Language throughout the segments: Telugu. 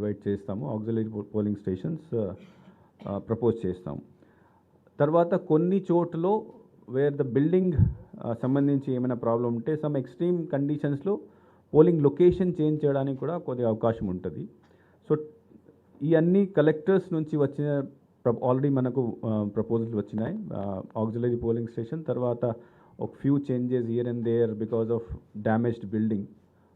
డివైడ్ చేస్తాము. ఆక్సిలరీ పోలింగ్ స్టేషన్స్ ప్రపోజ్ చేస్తాము. తర్వాత కొన్ని చోట్ల వేర్ ద బిల్డింగ్ సంబంధించి ఏమైనా ప్రాబ్లం ఉంటే సమ్ ఎక్స్ట్రీమ్ కండిషన్స్లో పోలింగ్ లొకేషన్ చేంజ్ చేయడానికి కూడా కొద్దిగా అవకాశం ఉంటుంది. సో ఈ అన్ని కలెక్టర్స్ నుంచి వచ్చిన ఆల్రెడీ మనకు ప్రపోజల్స్ వచ్చినాయి. ఆక్సిలరీ పోలింగ్ స్టేషన్ తర్వాత ఒక few changes here and there because of damaged building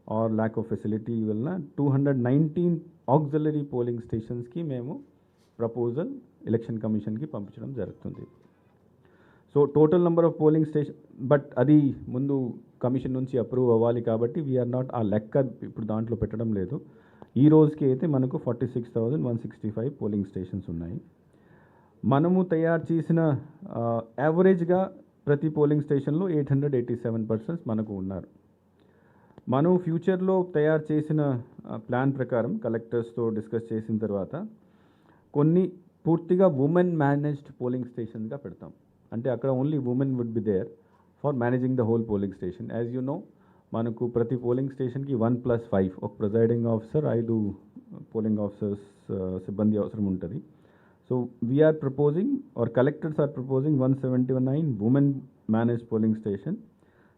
or lack of facility వలన 219 ఆక్సిలరీ పోలింగ్ స్టేషన్స్కి మేము ప్రపోజల్ ఎలక్షన్ కమిషన్కి పంపించడం జరుగుతుంది. So total number of polling station but అది ముందు కమిషన్ నుంచి అప్రూవ్ అవ్వాలి కాబట్టి వీఆర్ నాట్ ఆ లెక్క ఇప్పుడు దాంట్లో పెట్టడం లేదు. ఈ రోజుకి అయితే మనకు 46,165 పోలింగ్ స్టేషన్స్ ఉన్నాయి. మనము తయారు చేసిన యావరేజ్గా ప్రతి పోలింగ్ స్టేషన్లో 887 పర్సన్స్ మనకు ఉన్నారు. మనం ఫ్యూచర్లో తయారు చేసిన ప్లాన్ ప్రకారం కలెక్టర్స్తో డిస్కస్ చేసిన తర్వాత కొన్ని పూర్తిగా ఉమెన్ మేనేజ్డ్ పోలింగ్ స్టేషన్గా పెడతాం. అంటే అక్కడ only women would be there for managing the whole polling station. As you know మనకు ప్రతి పోలింగ్ స్టేషన్కి 1+5 ఒక ప్రిజైడింగ్ ఆఫీసర్ 5 పోలింగ్ ఆఫీసర్స్ సిబ్బంది అవసరం ఉంటుంది. So we are proposing our collectors are proposing 179 women managed polling station.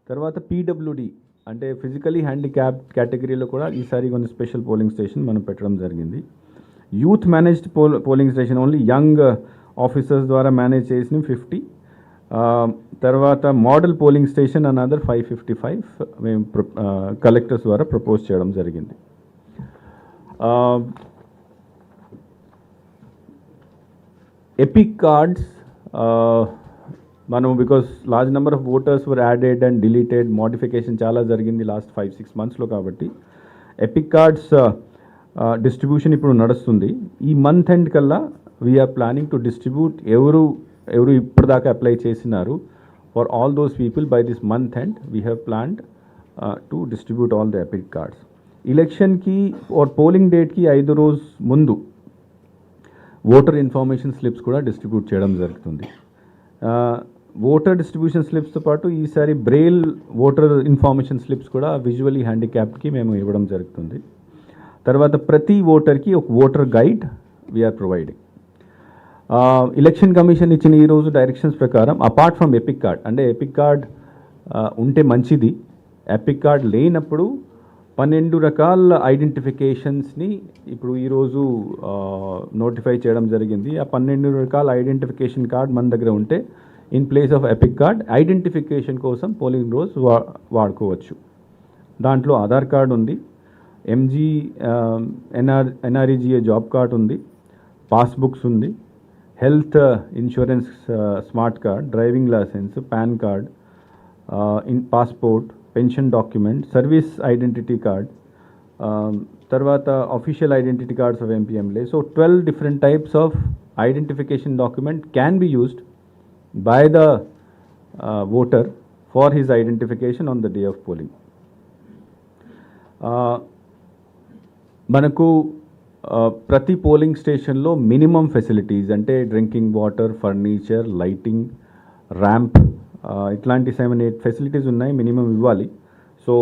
తర్వాత పీడబ్ల్యూడి అంటే ఫిజికలీ హ్యాండిక్యాప్ కేటగిరీలో కూడా ఈసారి కొన్ని స్పెషల్ పోలింగ్ స్టేషన్ మనం పెట్టడం జరిగింది. Youth managed polling station only young officers ద్వారా మేనేజ్ చేసిన 50. తర్వాత మోడల్ పోలింగ్ స్టేషన్ అనదర్ 555 మేము కలెక్టర్స్ ద్వారా ప్రపోజ్ చేయడం జరిగింది. ఎపిక్ కార్డ్స్ మనం because large number of voters were added and deleted modification చాలా జరిగింది లాస్ట్ 5-6 monthsలో కాబట్టి ఎపిక్ కార్డ్స్ డిస్ట్రిబ్యూషన్ ఇప్పుడు నడుస్తుంది. ఈ మంత్ ఎండ్ కల్లా వీఆర్ ప్లానింగ్ టు డిస్ట్రిబ్యూట్ ఎవరు ఇప్పటిదాకా అప్లై చేసినారు for all those people by this month end we have planned to distribute all the EPIC cards. ఎలక్షన్కి ఆర్ పోలింగ్ డేట్కి 5 రోజు ముందు ఓటర్ ఇన్ఫర్మేషన్ స్లిప్స్ కూడా డిస్ట్రిబ్యూట్ చేయడం జరుగుతుంది. ఓటర్ డిస్ట్రిబ్యూషన్ స్లిప్స్తో పాటు ఈసారి బ్రెయిల్ ఓటర్ ఇన్ఫర్మేషన్ స్లిప్స్ కూడా విజువలీ హ్యాండిక్యాప్డ్కి మేము ఇవ్వడం జరుగుతుంది. తర్వాత ప్రతి ఓటర్కి ఒక voter guide we are providing. Election commission ఇచ్చిన ఈరోజు డైరెక్షన్స్ ప్రకారం అపార్ట్ ఫ్రమ్ ఎపిక్ కార్డ్ అంటే ఎపిక్ కార్డ్ ఉంటే మంచిది, ఎపిక్ కార్డ్ లేనప్పుడు 12 రకాల ఐడెంటిఫికేషన్స్ని ఇప్పుడు ఈరోజు నోటిఫై చేయడం జరిగింది. ఆ 12 రకాల ఐడెంటిఫికేషన్ కార్డ్ మన దగ్గర ఉంటే in place of EPIC card identification కోసం పోలింగ్ రోజు వాడుకోవచ్చు. దాంట్లో ఆధార్ కార్డ్ ఉంది, ఎంజీ ఎన్ఆర్ఈజీఏ జాబ్ కార్డ్ ఉంది, పాస్బుక్స్ ఉంది, health insurance smart card, driving licence, PAN card, passport, pension document, service identity card, తర్వాత official identity cards of MP MLA. So 12 different types of identification document can be used by the voter for his identification on the day of polling. మనకు ప్రతి పోలింగ్ స్టేషన్లో మినిమం ఫెసిలిటీస్ అంటే drinking water, furniture, lighting, ramp ఇట్లాంటి 7-8 ఫెసిలిటీస్ ఉన్నాయి, మినిమం ఇవ్వాలి. సో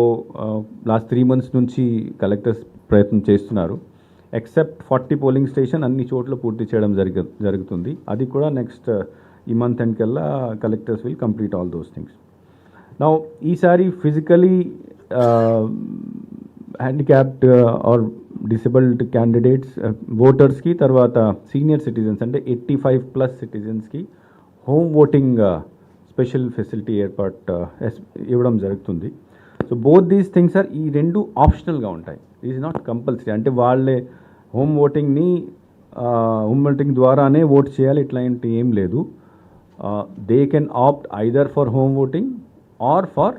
లాస్ట్ 3 months నుంచి కలెక్టర్స్ ప్రయత్నం చేస్తున్నారు. ఎక్సెప్ట్ 40 పోలింగ్ స్టేషన్ అన్ని చోట్ల పూర్తి చేయడం జరుగుతుంది. అది కూడా నెక్స్ట్ ఈ మంత్ ఎండ్ కల్లా collectors will complete all those things. Now ఈసారి physically handicapped or disabled candidates ఓటర్స్కి తర్వాత సీనియర్ సిటిజన్స్ అంటే 85+ సిటిజన్స్కి హోమ్ ఓటింగ్ స్పెషల్ ఫెసిలిటీ ఇవ్వడం జరుగుతుంది. So both these things are ఈ 2 ఆప్షనల్గా ఉంటాయి, ఈజ్ నాట్ కంపల్సరీ. అంటే వాళ్ళే హోమ్ ఓటింగ్ ద్వారానే ఓట్ చేయాలి ఇట్లాంటి ఏం లేదు. They can opt either for home voting or for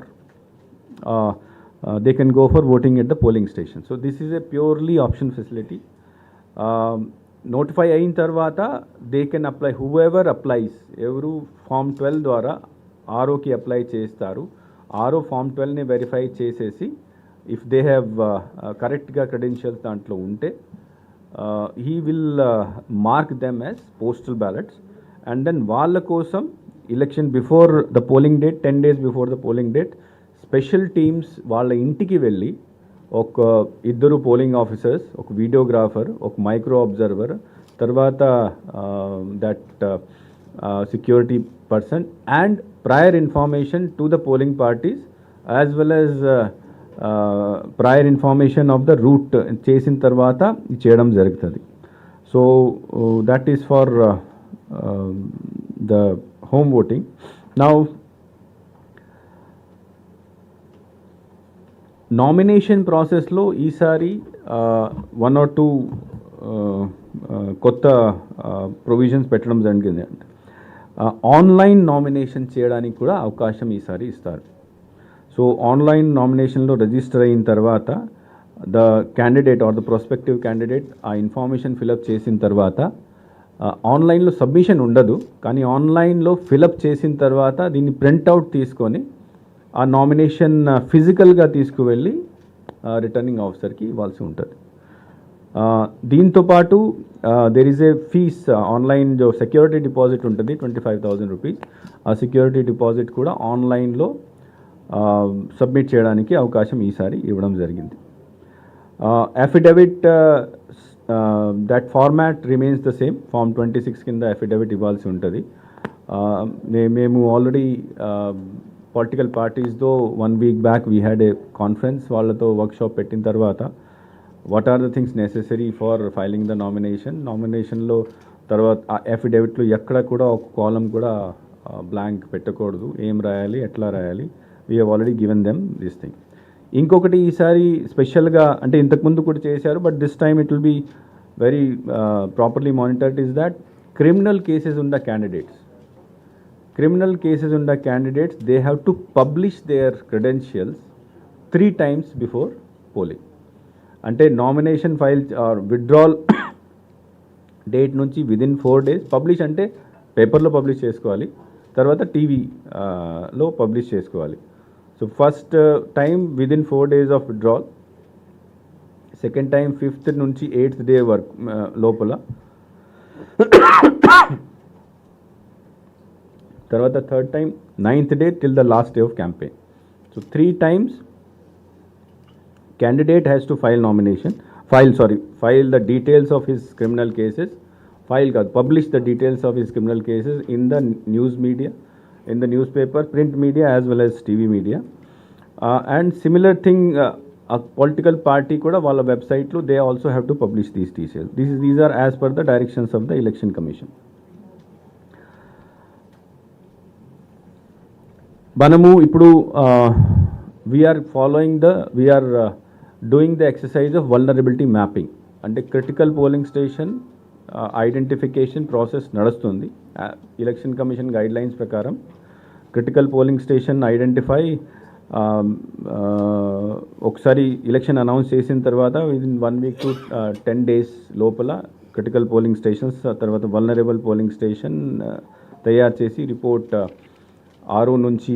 they can go for voting at the polling station. So this is a purely option facility. Notify అయిన తర్వాత they can apply, whoever applies, ఎవరు ఫామ్ 12 ద్వారా ఆర్ఓకి అప్లై చేస్తారు. ఆర్ఓ ఫామ్ 12ని వెరిఫై చేసేసి ఇఫ్ దే హ్యావ్ కరెక్ట్గా క్రెడెన్షియల్స్ దాంట్లో ఉంటే he will mark them as postal ballots and then వాళ్ళ కోసం election before the polling date 10 days before the polling date special teams వాళ్ళ ఇంటికి వెళ్ళి ఒక ఇద్దరు పోలింగ్ ఆఫీసర్స్, ఒక వీడియోగ్రాఫర్, ఒక మైక్రో అబ్జర్వర్, తర్వాత that security person and prior information to the polling parties as well as prior information of the route చేసిన తర్వాత చేయడం జరుగుతుంది. So that is for the home voting. Now nomination ప్రాసెస్లో ఈసారి 1 or 2 కొత్త ప్రొవిజన్స్ పెట్టడం జరిగింది. అంటే ఆన్లైన్ నామినేషన్ చేయడానికి కూడా అవకాశం ఈసారి ఇస్తారు. సో ఆన్లైన్ నామినేషన్లో రిజిస్టర్ అయిన తర్వాత the candidate or the prospective candidate ఆ ఇన్ఫర్మేషన్ ఫిలప్ చేసిన తర్వాత ఆన్లైన్లో సబ్మిషన్ ఉండదు, కానీ ఆన్లైన్లో ఫిలప్ చేసిన తర్వాత దీన్ని ప్రింట్అవుట్ తీసుకొని ఆ నామినేషన్ ఫిజికల్గా తీసుకువెళ్ళి రిటర్నింగ్ ఆఫీసర్కి ఇవ్వాల్సి ఉంటుంది. దీంతోపాటు there is a fees online జో సెక్యూరిటీ డిపాజిట్ ఉంటుంది 25,000 రూపీస్. ఆ సెక్యూరిటీ డిపాజిట్ కూడా ఆన్లైన్లో సబ్మిట్ చేయడానికి అవకాశం ఈసారి ఇవ్వడం జరిగింది. Affidavit that format remains the same. Form 26 కింద అఫిడవిట్ ఇవ్వాల్సి ఉంటుంది. మేము ఆల్రెడీ పొలిటికల్ పార్టీస్తో 1 week back we had a conference, వాళ్ళతో వర్క్షాప్ పెట్టిన తర్వాత what are the things necessary for filing the నామినేషన్లో తర్వాత ఆ అఫిడవిట్లో ఎక్కడ కూడా ఒక కాలం కూడా బ్లాంక్ పెట్టకూడదు, ఏం రాయాలి, ఎట్లా రాయాలి. We have already given them this thing. ఇంకొకటి ఈసారి స్పెషల్గా అంటే ఇంతకుముందు కూడా చేశారు, but this time it will be very properly monitored is that criminal cases ఉన్న candidates they have to publish their credentials 3 times before polling. అంటే nomination file or withdrawal date నుంచి విదిన్ 4 days పబ్లిష్, అంటే పేపర్లో పబ్లిష్ చేసుకోవాలి, తర్వాత టీవీలో పబ్లిష్ చేసుకోవాలి. So first time within 4 days of withdrawal, second time 5th నుంచి 8th day వరకు లోపల, తర్వాత third time 9th day till the last day of campaign. So 3 times candidate has to file the details of his criminal cases, publish the details of his criminal cases in the news media, in the newspaper, print media as well as TV media. And similar thing, a political party kuda wala website lo they also have to publish these details. These are as per the directions of the Election Commission. మనము ఇప్పుడు we are doing the exercise of vulnerability mapping. అంటే critical polling station identification process నడుస్తుంది. ఎలక్షన్ కమిషన్ గైడ్లైన్స్ ప్రకారం క్రిటికల్ పోలింగ్ స్టేషన్ ఐడెంటిఫై ఒకసారి ఎలక్షన్ అనౌన్స్ చేసిన తర్వాత విదిన్ 1 week to 10 days లోపల క్రిటికల్ పోలింగ్ స్టేషన్స్, తర్వాత వల్నరబుల్ పోలింగ్ స్టేషన్ తయారు చేసి రిపోర్ట్ ఆర్ఓ నుంచి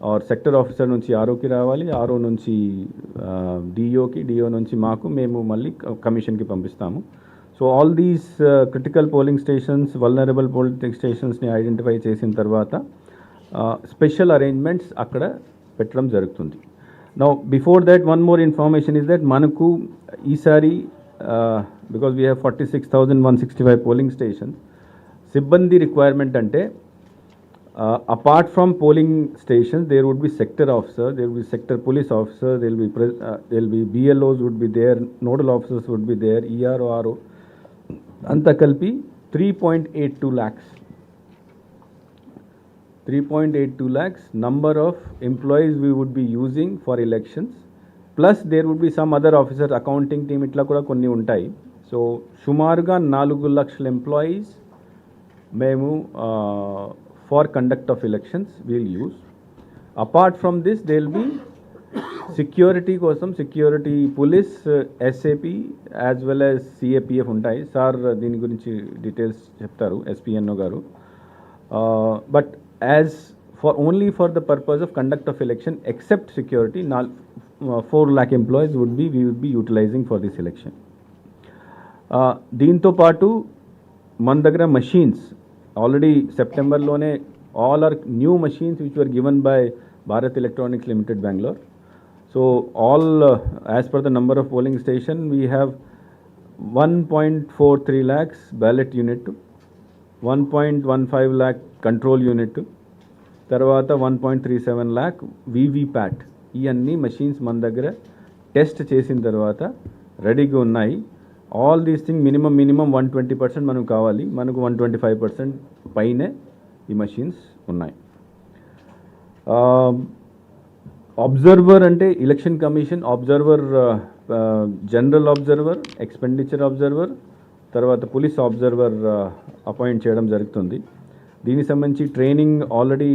ఆర్ సెక్టర్ ఆఫీసర్ నుంచి ఆర్ఓకి రావాలి, ఆర్ఓ నుంచి డిఓకి, డిఓ నుంచి మేము మళ్ళీ కమిషన్కి పంపిస్తాము. So all these critical polling stations, vulnerable polling స్టేషన్స్ని ఐడెంటిఫై చేసిన తర్వాత స్పెషల్ అరేంజ్మెంట్స్ అక్కడ పెట్టడం జరుగుతుంది. Now before that one more information is that మనకు ఈసారి because we have 46,165 polling stations, సిబ్బంది రిక్వైర్మెంట్ అంటే apart from polling stations there would be sector officer, there would be sector police officer, there will be BLOs would be there, nodal officers would be there, ERO, RO, anta kalpi 3.82 lakhs number of employees we would be using for elections, plus there would be some other officers, accounting team itla kuda konni untayi. So sumaruga 4 lakshal employees memu for conduct of elections we'll use. Apart from this there will be security kosam security police, SAP as well as CAPF untayi. Sir dini gurinchi details cheptaru SPNO garu. But as for only for the purpose of conduct of election except security, 4 lakh employees we would be utilizing for this election. దీంతో పాటు మన దగ్గర machines already September-lone all are new machines which were given by Bharat Electronics Limited Bangalore. So all as per the number of polling station, we have 1.43 lakhs ballot unit, 1.15 lakh control unit, తర్వాత 1.37 lakh వీవీప్యాట్. ఈ అన్ని మషీన్స్ మన దగ్గర టెస్ట్ చేసిన తర్వాత రెడీగా ఉన్నాయి. ఆల్ దీస్ థింగ్ మినిమం 120% మనకు కావాలి. మనకు 125% పైనే ఈ మషీన్స్ ఉన్నాయి. అబ్జర్వర్ అంటే election commission observer, general observer, expenditure observer, తర్వాత పోలీస్ అబ్జర్వర్ అపాయింట్ చేయడం జరుగుతుంది. దీనికి సంబంధించి ట్రైనింగ్ ఆల్రెడీ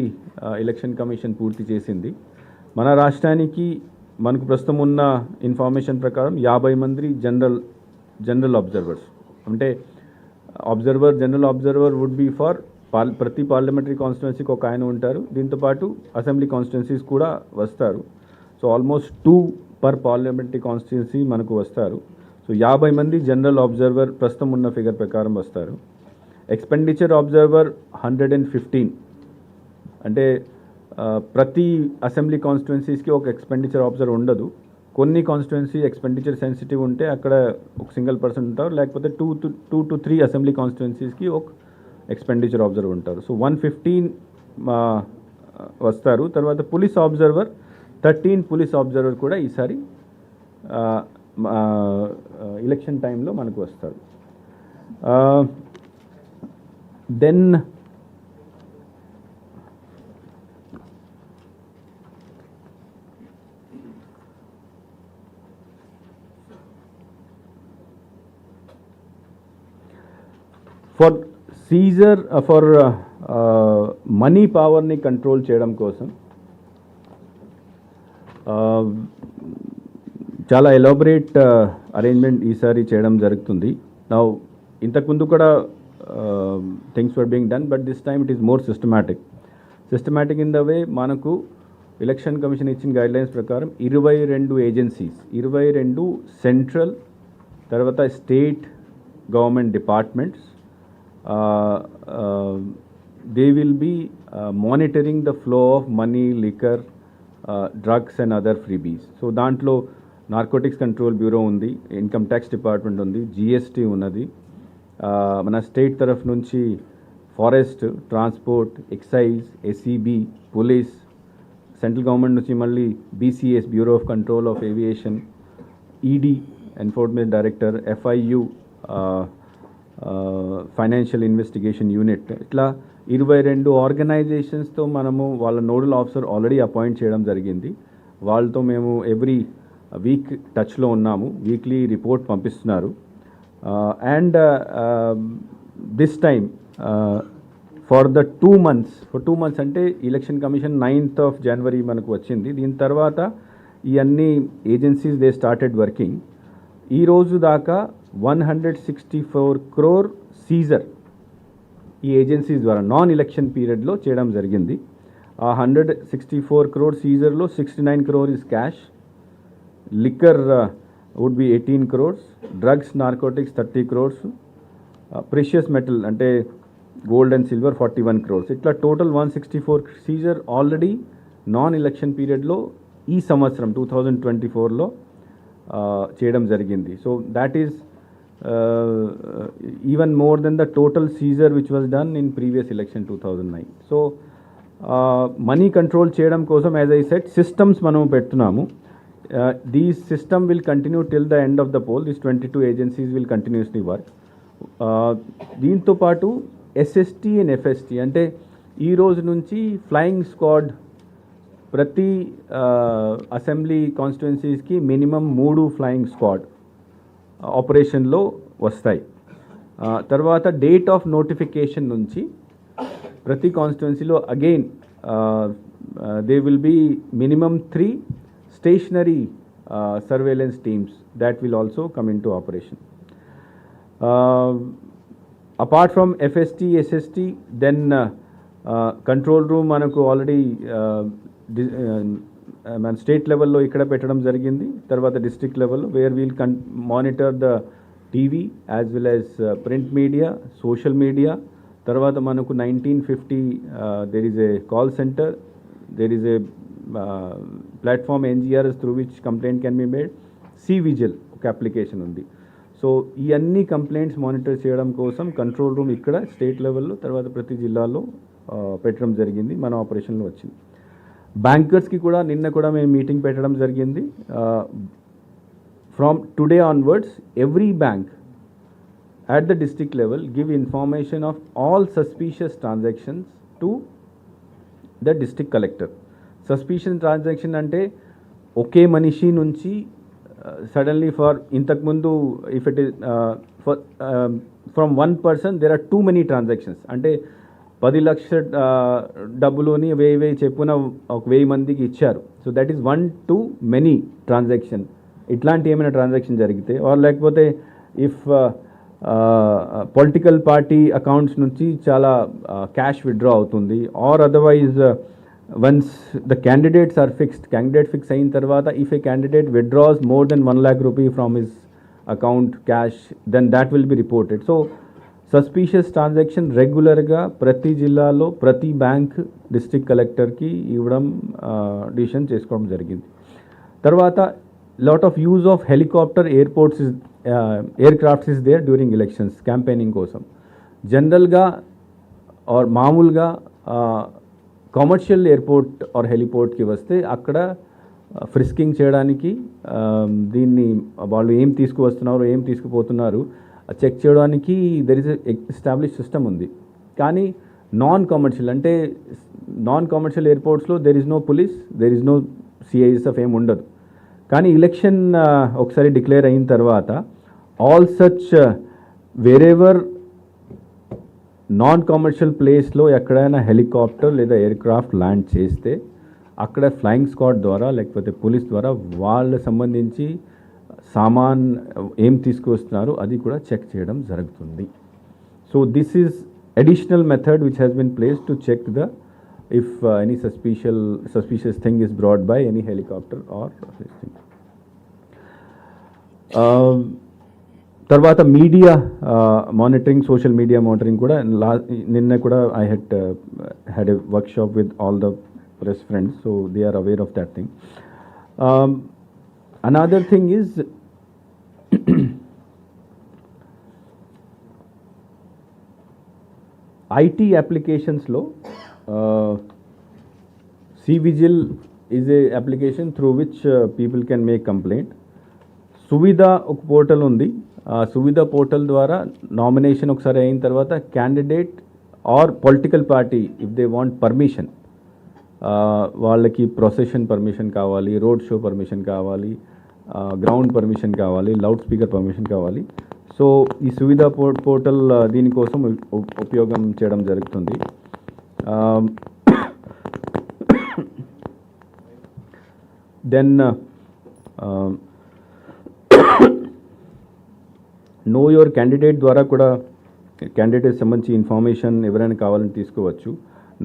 ఎలక్షన్ కమిషన్ పూర్తి చేసింది. మన రాష్ట్రానికి మనకు ప్రస్తుతం ఉన్న ఇన్ఫర్మేషన్ ప్రకారం 50 మంది జనరల్ అబ్జర్వర్స్, అంటే general observer would be for ప్రతి పార్లమెంటరీ కాన్స్టిట్యున్సీకి ఒక ఆయన ఉంటారు. దీంతోపాటు అసెంబ్లీ కాన్స్టిట్యున్సీస్ కూడా వస్తారు. So almost 2 per parliamentary constituency మనకు వస్తారు. సో 50 మంది జనరల్ అబ్జర్వర్ ప్రస్తుతం ఉన్న ఫిగర్ ప్రకారం వస్తారు. ఎక్స్పెండిచర్ అబ్జర్వర్ 115, అంటే ప్రతి అసెంబ్లీ కాన్స్టిట్యున్సీస్కి ఒక ఎక్స్పెండిచర్ అబ్జర్వర్ ఉండదు. కొన్ని కాన్స్టిట్యున్సీ ఎక్స్పెండిచర్ సెన్సిటివ్ ఉంటే అక్కడ ఒక సింగిల్ పర్సన్ ఉంటారు, లేకపోతే 2 to 3 అసెంబ్లీ కాన్స్టిట్యున్సీస్కి ఒక ఎక్స్పెండిచర్ అబ్జర్వర్ ఉంటారు. సో 115 వస్తారు. తర్వాత పోలీస్ అబ్జర్వర్ 13 పోలీస్ అబ్జర్వర్ కూడా ఈసారి ఎలక్షన్ టైంలో మనకు వస్తారు. Then for seizure for money పవర్ని కంట్రోల్ చేయడం కోసం చాలా ఎలాబరేట్ అరేంజ్మెంట్ ఈసారి చేయడం జరుగుతుంది. నౌ ఇంతకుముందు కూడా things were being done, but this time it is more systematic in the way. మనకు ఎలక్షన్ కమిషన్ ఇచ్చిన గైడ్లైన్స్ ప్రకారం 22 ఏజెన్సీస్, 22 సెంట్రల్, తర్వాత state government departments, they will be monitoring the flow of money, liquor, drugs and other freebies. So దాంట్లో నార్కోటిక్స్ కంట్రోల్ బ్యూరో ఉంది, ఇన్కమ్ ట్యాక్స్ డిపార్ట్మెంట్ ఉంది, జిఎస్టీ ఉన్నది, మన స్టేట్ తరఫు నుంచి forest, transport, excise, SEB, police, central government నుంచి మళ్ళీ BCS, bureau of control of aviation, ED, enforcement director, FIU, financial investigation unit, ఇట్లా 22 ఆర్గనైజేషన్స్తో మనము వాళ్ళ నోడల్ ఆఫీసర్ ఆల్రెడీ అపాయింట్ చేయడం జరిగింది. వాళ్ళతో మేము ఎవ్రీ వీక్ టచ్లో ఉన్నాము, వీక్లీ రిపోర్ట్ పంపిస్తున్నారు. And this time for 2 months అంటే election commission 9th of January మనకు వచ్చింది. దీని తర్వాత ఈ అన్ని ఏజెన్సీస్ దే స్టార్టెడ్ వర్కింగ్. ఈ రోజు దాకా 164 crore సీజర్ ఈ ఏజెన్సీస్ ద్వారా నాన్ ఎలక్షన్ పీరియడ్లో చేయడం జరిగింది. ఆ 164 crore సీజర్లో 69 crore is cash, liquor would be 18 crores, drugs narcotics 30 crores, precious metal అంటే గోల్డ్ అండ్ సిల్వర్ 41 crores. ఇట్లా total 164 seizure already non election పీరియడ్లో ఈ సంవత్సరం 2024లో చేయడం జరిగింది. So that is even more than the total seizure which was done in previous election 2009. So money control చేయడం కోసం, as I said, systems మనము పెడుతున్నాము. These system will continue till the end of the poll. These 22 agencies will continuously work. దీంతో పాటు ఎస్ఎస్టీ అండ్ ఎఫ్ఎస్టీ అంటే ఈ రోజు నుంచి ఫ్లయింగ్ స్క్వాడ్ ప్రతి అసెంబ్లీ కాన్స్టిట్యున్సీస్కి మినిమం 3 ఫ్లయింగ్ స్క్వాడ్ ఆపరేషన్లో వస్తాయి. తర్వాత డేట్ ఆఫ్ నోటిఫికేషన్ నుంచి ప్రతి కాన్స్టిట్యున్సీలో again they will be minimum 3 stationary surveillance teams that will also come into operation. Apart from FST, SST, then control room మనకు ఆల్రెడీ మన స్టేట్ లెవెల్లో ఇక్కడ పెట్టడం జరిగింది. తర్వాత డిస్ట్రిక్ట్ లెవెల్లో where we'll monitor the TV as well as print media, social media. తర్వాత మనకు 1950 there is a call center, there is a platform NGRS through which complaint can be made. C-Vigil ఒక అప్లికేషన్ ఉంది. సో ఈ అన్ని కంప్లైంట్స్ మానిటర్ చేయడం కోసం కంట్రోల్ రూమ్ ఇక్కడ స్టేట్ లెవెల్లో తర్వాత ప్రతి జిల్లాలో పెట్టడం జరిగింది, మన ఆపరేషన్లో వచ్చింది. బ్యాంకర్స్కి కూడా నిన్న కూడా మేము మీటింగ్ పెట్టడం జరిగింది. From today onwards every bank at the district level give information of all suspicious transactions to the district collector. Suspicious transaction అంటే ఒకే మనిషి నుంచి సడన్లీ ఫర్ ఇంతకుముందు if it is from one person there are too many transactions, అంటే 10 లక్షల డబ్బులోని 1000 చెప్పున ఒక 1000 మందికి ఇచ్చారు. So that is 1 to many transaction. ఇట్లాంటి ఏమైనా ట్రాన్సాక్షన్ జరిగితే ఆర్ లేకపోతే ఇఫ్ పొలిటికల్ పార్టీ అకౌంట్స్ నుంచి చాలా క్యాష్ విత్డ్రా అవుతుంది, or otherwise once the candidates are fixed, candidate fix అయిన తర్వాత if a candidate withdraws more than 1 lakh rupee from his account cash, then that will be reported. So suspicious transaction రెగ్యులర్గా ప్రతి జిల్లాలో ప్రతి బ్యాంక్ డిస్ట్రిక్ట్ కలెక్టర్కి ఇవ్వడం డిసిషన్ చేసుకోవడం జరిగింది. తర్వాత lot of use of helicopter aircrafts is there during elections campaigning కోసం. జనరల్గా ఆర్ మామూలుగా కమర్షియల్ ఎయిర్పోర్ట్ ఆర్ హెలిపోర్ట్కి వస్తే అక్కడ ఫ్రిస్కింగ్ చేయడానికి దీన్ని వాళ్ళు ఏం తీసుకువస్తున్నారు ఏం తీసుకుపోతున్నారు చెక్ చేయడానికి దెర్ ఇస్ ఎస్టాబ్లిష్ సిస్టమ్ ఉంది. కానీ నాన్ కమర్షియల్ అంటే నాన్ కమర్షియల్ ఎయిర్పోర్ట్స్లో there is no police, there is no CISF ఏం ఉండదు. కానీ ఎలక్షన్ ఒకసారి డిక్లేర్ అయిన తర్వాత all such wherever non commercial ప్లేస్లో ఎక్కడైనా హెలికాప్టర్ లేదా ఎయిర్క్రాఫ్ట్ ల్యాండ్ చేస్తే అక్కడ ఫ్లయింగ్ స్క్వాడ్ ద్వారా లేకపోతే పోలీస్ ద్వారా వాళ్ళ సంబంధించి సామాన్ ఏం తీసుకువస్తున్నారు అది కూడా చెక్ చేయడం జరుగుతుంది. So this is additional method which has been placed to check the if any suspicious thing is brought by any helicopter or this thing. తర్వాత media monitoring, social media monitoring కూడా నిన్న కూడా I had a workshop with all the press friends, so they are aware of that thing. Another thing is IT applications లో C-Vigil is a application through which people can make complaint. Suvidha ఒక పోర్టల్ ఉంది. సువిధా పోర్టల్ ద్వారా నామినేషన్ ఒకసారి అయిన తర్వాత candidate or political party if they want permission, వాళ్ళకి ప్రొసెషన్ పర్మిషన్ కావాలి, రోడ్ షో పర్మిషన్ కావాలి, గ్రౌండ్ పర్మిషన్ కావాలి, లౌడ్ స్పీకర్ పర్మిషన్ కావాలి. సో ఈ సువిధా పోర్టల్ దీనికోసం ఉపయోగం చేయడం జరుగుతుంది. దెన్ నో యువర్ క్యాండిడేట్ ద్వారా కూడా క్యాండిడేట్ సంబంధించి ఇన్ఫర్మేషన్ ఎవరైనా కావాలని తీసుకోవచ్చు.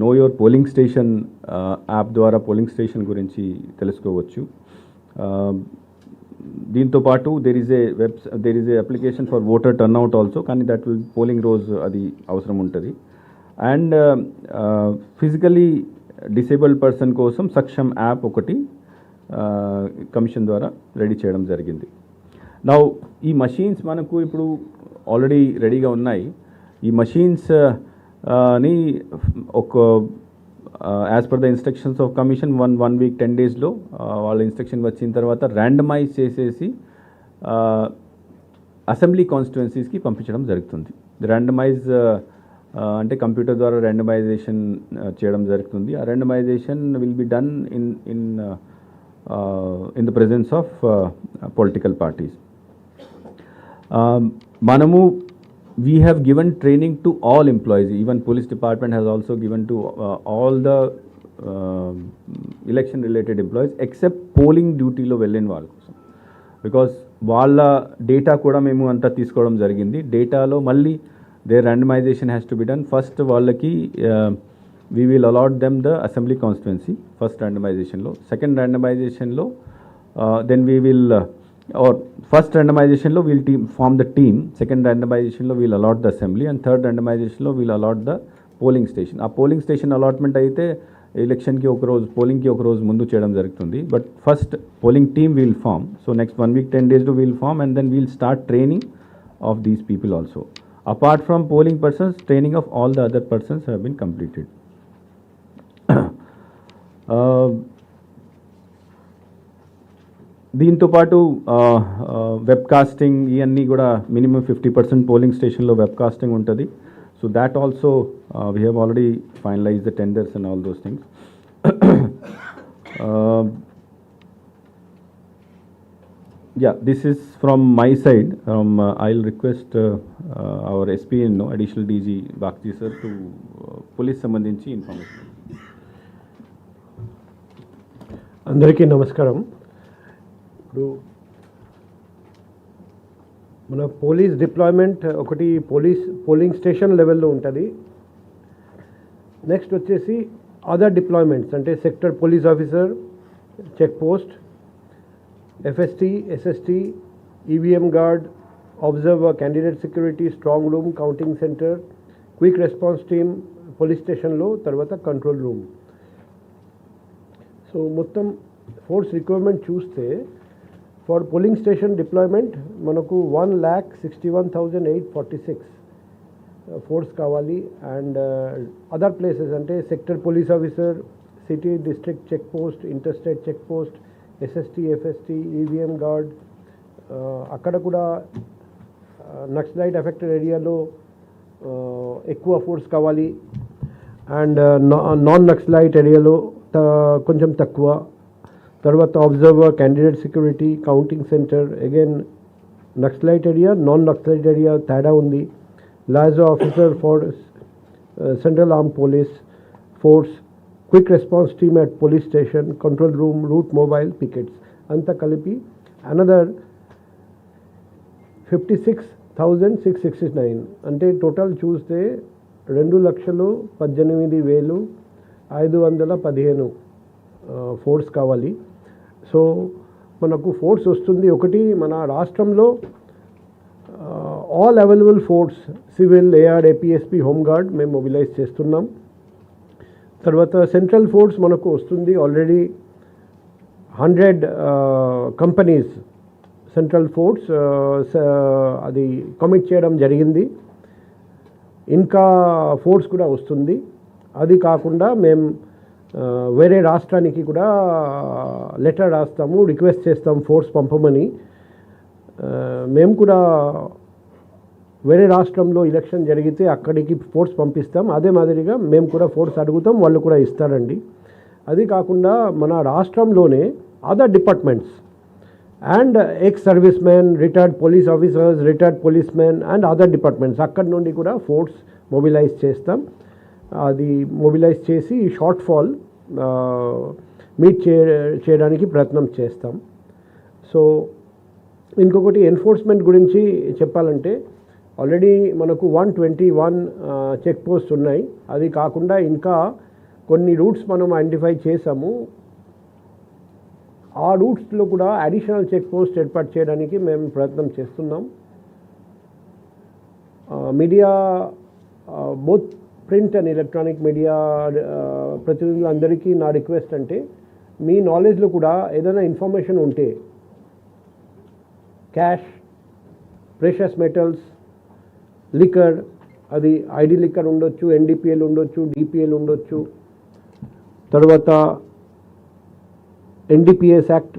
Know your polling station app ద్వారా పోలింగ్ స్టేషన్ గురించి తెలుసుకోవచ్చు. దీంతో పాటు there is a application for voter turnout also, కానీ దట్ విల్ పోలింగ్ రోజు అది అవసరం ఉంటుంది. అండ్ ఫిజికలీ డిసేబుల్డ్ పర్సన్ కోసం సక్షమ్ యాప్ ఒకటి కమిషన్ ద్వారా రెడీ చేయడం జరిగింది. నౌ ఈ మషీన్స్ మనకు ఇప్పుడు ఆల్రెడీ రెడీగా ఉన్నాయి. ఈ మషీన్స్ ని ఒక as per the instructions of commission one week 10 daysలో వాళ్ళ ఇన్స్ట్రక్షన్ వచ్చిన తర్వాత ర్యాండమైజ్ చేసేసి అసెంబ్లీ కాన్స్టిట్యుయెన్సీస్కి పంపించడం జరుగుతుంది. ర్యాండమైజ్ అంటే కంప్యూటర్ ద్వారా ర్యాండమైజేషన్ చేయడం జరుగుతుంది. ఆ randomisation will be done in the presence of political parties. We have given training to all employees, even police department has also given to all the election related employees except polling duty lo vellin vallu kosam, because వాళ్ళ డేటా కూడా మేము అంతా తీసుకోవడం జరిగింది. డేటాలో మళ్ళీ their randomization has to be done. First వాళ్ళకి we will allot them the assembly constituency, first randomization lo. Second randomization lo then we will or first randomization lo we'll form the team. Second randomization lo we'll allot the assembly, and third randomization lo we'll allot the polling station. ఆ polling station allotment అయితే ఎలక్షన్కి ఒకరోజు పోలింగ్కి ఒకరోజు ముందు చేయడం జరుగుతుంది. But first polling team will form. So next 1 week 10 days will form and then we'll start training of these people also. Apart from polling persons, training of all the other persons have been completed. దీంతో పాటు వెబ్కాస్టింగ్ ఇవన్నీ కూడా మినిమం 50% పోలింగ్ స్టేషన్లో వెబ్కాస్టింగ్ ఉంటుంది. So that also we have already finalise the tenders and all those things. Yeah, this is from my side. I'll request our SP and additional DG Bakji sir to police సంబంధించి information. అందరికీ నమస్కారం. ఇప్పుడు మన పోలీస్ డిప్లాయ్మెంట్ ఒకటి పోలింగ్ స్టేషన్ లెవెల్లో ఉంటుంది. నెక్స్ట్ వచ్చేసి అదర్ డిప్లాయ్మెంట్స్ అంటే sector police officer, check post, FST, SST, EVM guard, observer, candidate security, strong room, counting centre, quick response team police స్టేషన్లో, తర్వాత కంట్రోల్ రూమ్. సో మొత్తం ఫోర్స్ రిక్వైర్మెంట్ చూస్తే ఫర్ పోలింగ్ స్టేషన్ డిప్లాయ్మెంట్ మనకు 1,61,846 ఫోర్స్ కావాలి. అండ్ అదర్ ప్లేసెస్ అంటే sector police officer, city district check post, interstate check post, SST, FST, EVM gourd, అక్కడ కూడా నక్సలైట్ అఫెక్టెడ్ ఏరియాలో ఎక్కువ ఫోర్స్ కావాలి. అండ్ నాన్ నక్సలైట్ ఏరియాలో కొంచెం తక్కువ. తర్వాత observer, candidate security, counting centre, again Naxalite area, non Naxalite area తేడా ఉంది. Liaison officer for central arm police force, quick response team at police station, control room, route mobile, pickets అంతా కలిపి అనదర్ 56,669. అంటే టోటల్ చూస్తే 2,18,515 ఫోర్స్ కావాలి. సో మనకు ఫోర్స్ వస్తుంది. ఒకటి మన రాష్ట్రంలో all available force civil, AR, APSP, home guard మేము మొబిలైజ్ చేస్తున్నాం. తర్వాత సెంట్రల్ ఫోర్స్ మనకు వస్తుంది. ఆల్రెడీ 100 కంపెనీస్ సెంట్రల్ ఫోర్స్ అది కమిట్ చేయడం జరిగింది. ఇంకా ఫోర్స్ కూడా వస్తుంది. అది కాకుండా మేము వేరే రాష్ట్రానికి కూడా లెటర్ రాస్తాము, రిక్వెస్ట్ చేస్తాం ఫోర్స్ పంపమని. మేము కూడా వేరే రాష్ట్రంలో ఎలక్షన్ జరిగితే అక్కడికి ఫోర్స్ పంపిస్తాం. అదే మాదిరిగా మేము కూడా ఫోర్స్ అడుగుతాం, వాళ్ళు కూడా ఇస్తారండి. అది కాకుండా మన రాష్ట్రంలోనే other departments and ex service men, retired police officers, retired police men and other departments అక్కడి నుండి కూడా ఫోర్స్ మొబిలైజ్ చేస్తాం. అది మొబిలైజ్ చేసి షార్ట్ ఫాల్ మీట్ చేయడానికి ప్రయత్నం చేస్తాం. సో ఇంకొకటి ఎన్ఫోర్స్మెంట్ గురించి చెప్పాలంటే ఆల్రెడీ మనకు 121 చెక్ పోస్ట్ ఉన్నాయి. అది కాకుండా ఇంకా కొన్ని రూట్స్ మనం ఐడెంటిఫై చేసాము. ఆ రూట్స్లో కూడా అడిషనల్ చెక్ పోస్ట్ ఏర్పాటు చేయడానికి మేము ప్రయత్నం చేస్తున్నాం. Media both print and electronic media ప్రతినిధులందరికీ నా రిక్వెస్ట్ అంటే మీ నాలెడ్జ్లో కూడా ఏదైనా ఇన్ఫర్మేషన్ ఉంటే క్యాష్, ప్రెషస్ మెటల్స్, లిక్కర్, అది ఐడి లిక్కర్ ఉండొచ్చు, ఎన్డీపీఎల్ ఉండొచ్చు, డిపిఎల్ ఉండొచ్చు, తర్వాత ఎన్డీపీఎస్ యాక్ట్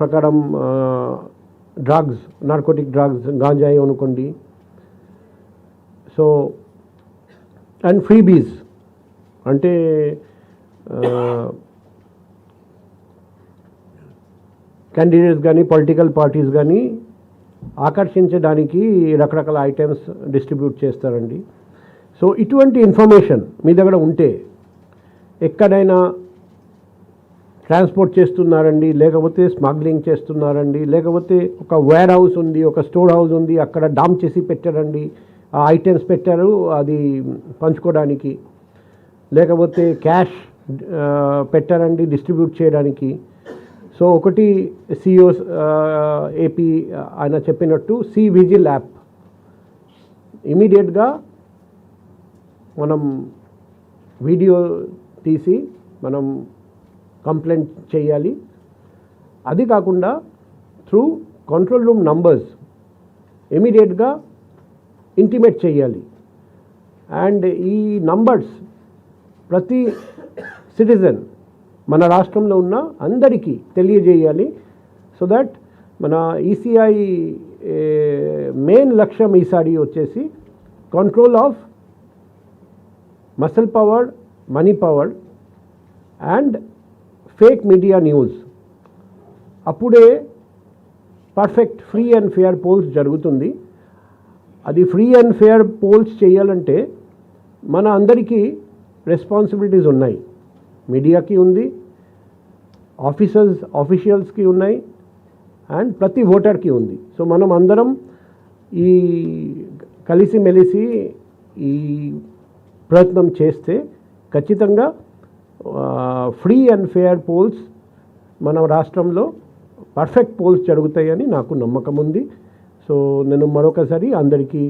ప్రకారం డ్రగ్స్, నార్కోటిక్ డ్రగ్స్, గాంజాయి అనుకోండి. సో అండ్ ఫ్రీబీస్ అంటే క్యాండిడేట్స్ కానీ పొలిటికల్ పార్టీస్ కానీ ఆకర్షించడానికి రకరకాల ఐటమ్స్ డిస్ట్రిబ్యూట్ చేస్తారండి. సో ఇటువంటి ఇన్ఫర్మేషన్ మీ దగ్గర ఉంటే ఎక్కడైనా ట్రాన్స్పోర్ట్ చేస్తున్నారండి, లేకపోతే స్మగ్లింగ్ చేస్తున్నారండి, లేకపోతే ఒక వేర్ హౌస్ ఉంది, ఒక స్టోర్ హౌస్ ఉంది, అక్కడ డామ్ చేసి పెట్టారండి, ఆ ఐటమ్స్ పెట్టారు అది పంచుకోవడానికి, లేకపోతే క్యాష్ పెట్టారండి డిస్ట్రిబ్యూట్ చేయడానికి. సో ఒకటి సిఇఓ ఏపీ ఆయన చెప్పినట్టు సి విజిల్ యాప్ ఇమీడియట్గా మనం వీడియో తీసి మనం కంప్లైంట్ చేయాలి. అది కాకుండా త్రూ కంట్రోల్ రూమ్ నంబర్స్ ఇమీడియట్గా ఇంటిమేట్ చేయాలి. అండ్ ఈ నంబర్స్ ప్రతి సిటిజన్ మన రాష్ట్రంలో ఉన్న అందరికీ తెలియజేయాలి. సో దట్ మన ఈసీఐ మెయిన్ లక్ష్యం ఈసారి వచ్చేసి control of muscle power, money power and fake media news. అప్పుడే perfect free and fair polls జరుగుతుంది. అది ఫ్రీ అండ్ ఫేర్ పోల్స్ చేయాలంటే మన అందరికీ రెస్పాన్సిబిలిటీస్ ఉన్నాయి. మీడియాకి ఉంది, ఆఫీషియల్స్కి ఉన్నాయి అండ్ ప్రతి ఓటర్కి ఉంది. సో మనం అందరం ఈ కలిసిమెలిసి ఈ ప్రయత్నం చేస్తే ఖచ్చితంగా ఫ్రీ అండ్ ఫేర్ పోల్స్ మన రాష్ట్రంలో పర్ఫెక్ట్ పోల్స్ జరుగుతాయని నాకు నమ్మకం ఉంది. సో నేను మరొకసారి అందరికీ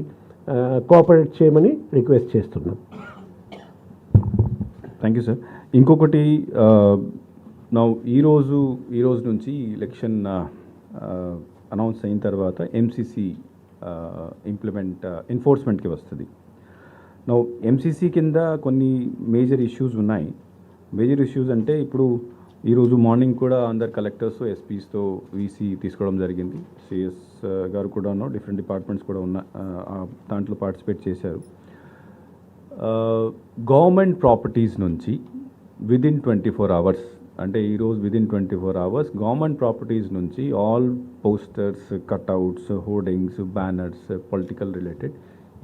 కోఆపరేట్ చేయమని రిక్వెస్ట్ చేస్తున్నాను. Thank you sir. ఇంకొకటి నా ఈరోజు నుంచి ఎలక్షన్ అనౌన్స్ అయిన తర్వాత ఎంసీసీ ఎన్ఫోర్స్మెంట్కి వస్తుంది. నా ఎంసీసీ కింద కొన్ని మేజర్ ఇష్యూస్ ఉన్నాయి. మేజర్ ఇష్యూస్ అంటే ఇప్పుడు ఈరోజు మార్నింగ్ కూడా అందరు కలెక్టర్స్, ఎస్పీస్తో వీసీ తీసుకోవడం జరిగింది. సిఎస్ గారు కూడా డిఫరెంట్ డిపార్ట్మెంట్స్ కూడా దాంట్లో పార్టిసిపేట్ చేశారు. గవర్నమెంట్ ప్రాపర్టీస్ నుంచి విదిన్ 24 hours అంటే ఈరోజు విదిన్ 24 hours గవర్నమెంట్ ప్రాపర్టీస్ నుంచి all posters, cutouts, hoardings, banners, political related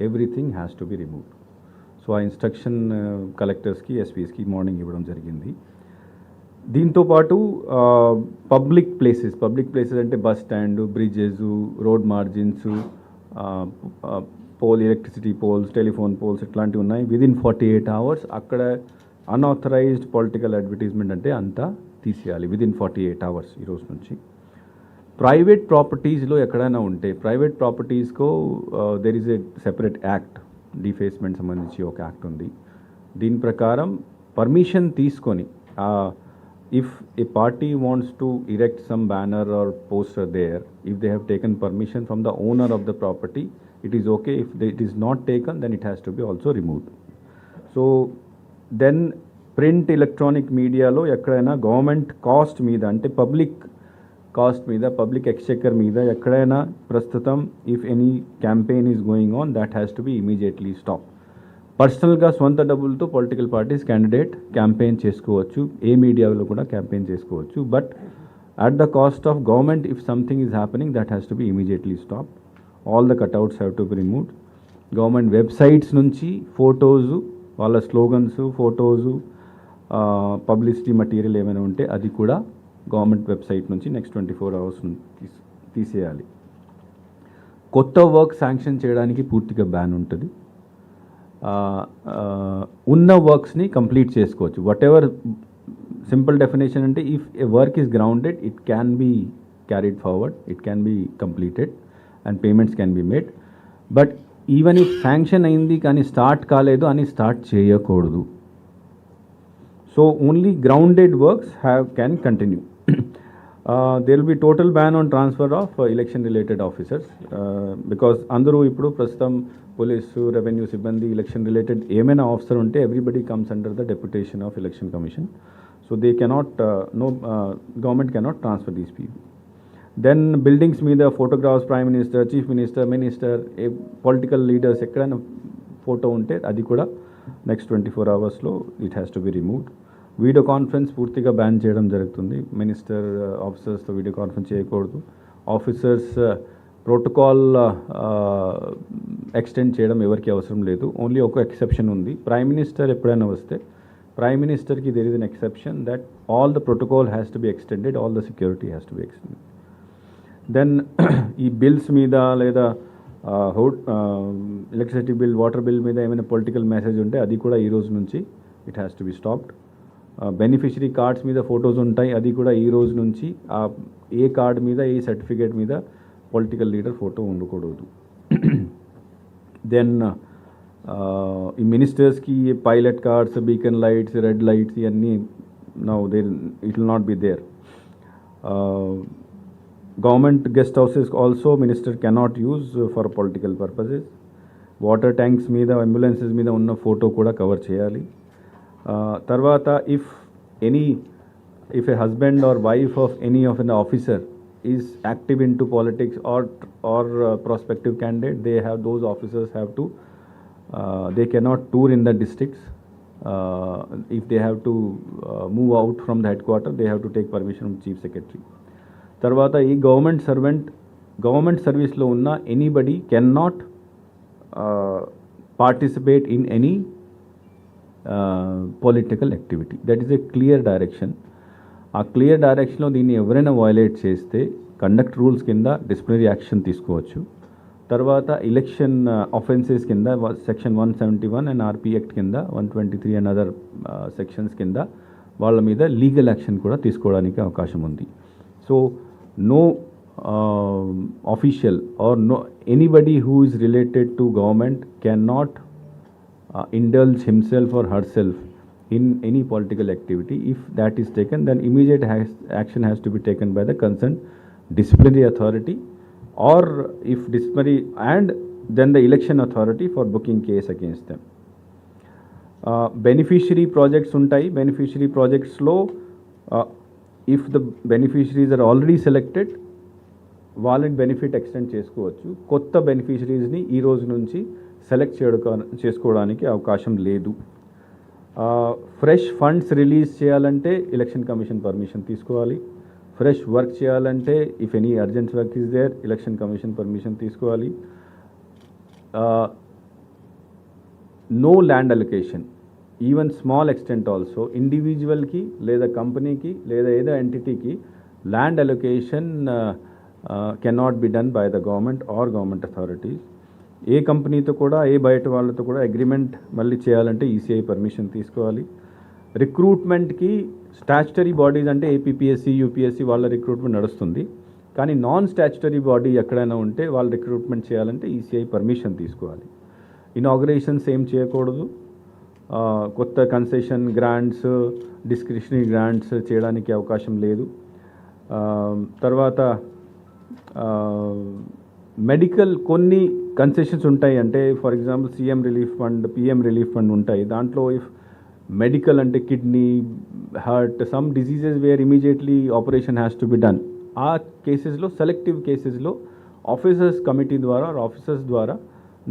everything has to be removed. So ఆ ఇన్స్ట్రక్షన్ కలెక్టర్స్కి, ఎస్పీస్కి మార్నింగ్ ఇవ్వడం జరిగింది. దీంతోపాటు పబ్లిక్ ప్లేసెస్ అంటే bus stand, bridges, road margins, electricity poles, telephone poles ఇట్లాంటివి ఉన్నాయి. విదిన్ 48 hours అక్కడ అన్ఆథరైజ్డ్ పొలిటికల్ అడ్వర్టైజ్మెంట్ అంటే అంతా తీసేయాలి విదిన్ 48 hours ఈరోజు నుంచి. ప్రైవేట్ ప్రాపర్టీస్లో ఎక్కడైనా ఉంటే ప్రైవేట్ ప్రాపర్టీస్కో there is a separate act, defacement సంబంధించి ఒక యాక్ట్ ఉంది. దీని ప్రకారం పర్మిషన్ తీసుకొని if a party wants to erect some banner or poster there, if they have taken permission from the owner of the property, it is okay. If it is not taken, then it has to be also removed. So then print electronic media lo ekkadaina government cost meeda ante public cost meeda, public exchequer meeda ekkadaina prastutam if any campaign is going on, that has to be immediately stopped. పర్సనల్గా సొంత డబ్బులతో పొలిటికల్ పార్టీస్ క్యాండిడేట్ క్యాంపెయిన్ చేసుకోవచ్చు, ఏ మీడియాలో కూడా క్యాంపెయిన్ చేసుకోవచ్చు. But at the cost of government if something is happening that has to B immediately stop. All the cutouts have to be removed. Government websites నుంచి ఫొటోసు, వాళ్ళ స్లోగన్స్, ఫొటోసు, పబ్లిసిటీ మెటీరియల్ ఏమైనా ఉంటే అది కూడా గవర్నమెంట్ వెబ్సైట్ నుంచి నెక్స్ట్ 24 hours తీసేయాలి. కొత్త వర్క్ శాంక్షన్ చేయడానికి పూర్తిగా బ్యాన్ ఉంటుంది. ఉన్న వర్క్స్ని కంప్లీట్ చేసుకోవచ్చు. వాట్ ఎవర్ సింపుల్ డెఫినేషన్ అంటే if a work is grounded it can be carried forward, it can be completed and payments can be made. But even if sanction అయింది కానీ స్టార్ట్ కాలేదు అని స్టార్ట్ చేయకూడదు. So only grounded works can continue. there will be total ban on transfer of election related officers because అందరూ ఇప్పుడు ప్రస్తుతం పోలీసు, రెవెన్యూ సిబ్బంది, ఎలక్షన్ రిలేటెడ్ ఏమైనా ఆఫీసర్ ఉంటే everybody comes under the deputation of election commission. So they cannot government cannot transfer these people. Then buildings మీద photographs, prime minister, chief minister, political leaders ఎక్కడైనా ఫోటో ఉంటే అది కూడా next 24 hours it has to be removed. Video conference పూర్తిగా బ్యాన్ చేయడం జరుగుతుంది. మినిస్టర్ ఆఫీసర్స్తో వీడియో కాన్ఫరెన్స్ చేయకూడదు. ఆఫీసర్స్ ప్రోటోకాల్ ఎక్స్టెండ్ చేయడం ఎవరికి అవసరం లేదు. ఓన్లీ ఒక ఎక్సెప్షన్ ఉంది. ప్రైమ్ మినిస్టర్ ఎప్పుడైనా వస్తే ప్రైమ్ మినిస్టర్కి there is an exception that all the protocol has to be extended, all the security has to be extended. Then ఈ బిల్స్ మీద లేదా ఎలక్ట్రిసిటీ బిల్, వాటర్ బిల్ మీద ఏమైనా పొలిటికల్ మెసేజ్ ఉంటే అది కూడా ఈ రోజు నుంచి it has to be stopped. Beneficiary cards మీద ఫొటోస్ ఉంటాయి, అది కూడా ఈ రోజు నుంచి ఏ కార్డ్ మీద, ఏ సర్టిఫికేట్ మీద పొలిటికల్ లీడర్ ఫోటో ఉండకూడదు. దెన్ ఈ మినిస్టర్స్కి pilot cards, beacon lights, red lights ఇవన్నీ now there it will not be there. Government guest houses also minister cannot use for political purposes. Water tanks మీద, అంబులెన్సెస్ మీద ఉన్న ఫోటో కూడా కవర్ చేయాలి. తర్వాత if a husband or wife of any of an officer is active into politics or prospective candidate, those officers have to they cannot tour in the districts. If they have to move out from the headquarters, they have to take permission from chief secretary. Tarvata ee government service lo unna anybody cannot participate in any political activity. That is a clear direction. ఆ క్లియర్ డైరెక్షన్లో దీన్ని ఎవరైనా వయలేట్ చేస్తే కండక్ట్ రూల్స్ కింద డిసిప్లినరీ యాక్షన్ తీసుకోవచ్చు. తర్వాత ఎలక్షన్ ఆఫెన్సెస్ కింద సెక్షన్ 171 అండ్ ఆర్పీ యాక్ట్ కింద 123 అండ్ అదర్ సెక్షన్స్ కింద వాళ్ళ మీద లీగల్ యాక్షన్ కూడా తీసుకోవడానికి అవకాశం ఉంది. So no official or no anybody who is related to government can not indulge himself or herself in any political activity. If that is taken, then immediate action has to be taken by the concerned disciplinary authority, or if disciplinary, and then the election authority for booking case against them. Beneficiary projects untai. Beneficiary projects lo if the beneficiaries are already selected, వాళ్ళని బెనిఫిట్ ఎక్స్టెండ్ చేసుకోవచ్చు. కొత్త బెనిఫిషరీస్ని ఈ రోజు నుంచి సెలెక్ట్ చేసుకోవడానికి అవకాశం లేదు. ఫ్రెష్ ఫండ్స్ రిలీజ్ చేయాలంటే ఎలక్షన్ కమిషన్ పర్మిషన్ తీసుకోవాలి. ఫ్రెష్ వర్క్ చేయాలంటే if any urgent work is there, election commission permission తీసుకోవాలి. No land allocation, even small extent also, ఇండివిజువల్కి లేదా కంపెనీకి లేదా ఏదో ఎంటిటీకి land allocation cannot be done by the government or government authorities. ఏ కంపెనీతో కూడా, ఏ బయట వాళ్ళతో కూడా అగ్రిమెంట్ మళ్ళీ చేయాలంటే ఈసీఐ పర్మిషన్ తీసుకోవాలి. రిక్రూట్మెంట్కి స్టాచ్యుటరీ బాడీస్ అంటే ఏపీపీఎస్సీ, యూపీఎస్సీ వాళ్ళ రిక్రూట్మెంట్ నడుస్తుంది. కానీ నాన్ స్టాచ్యుటరీ బాడీ ఎక్కడైనా ఉంటే వాళ్ళు రిక్రూట్మెంట్ చేయాలంటే ఈసీఐ పర్మిషన్ తీసుకోవాలి. ఇనాగ్రేషన్స్ ఏం చేయకూడదు. కొత్త కన్సెషన్ గ్రాంట్స్, డిస్క్రిషనరీ గ్రాంట్స్ చేయడానికి అవకాశం లేదు. తర్వాత మెడికల్ కొన్ని కన్సెషన్స్ ఉంటాయి. అంటే for example CM relief fund, PM relief fund ఉంటాయి. దాంట్లో ఇఫ్ మెడికల్ అంటే kidney, heart, some diseases where immediately operation has to be done, ఆ కేసెస్లో సెలెక్టివ్ కేసెస్లో ఆఫీసర్స్ కమిటీ ద్వారా ఆఫీసర్స్ ద్వారా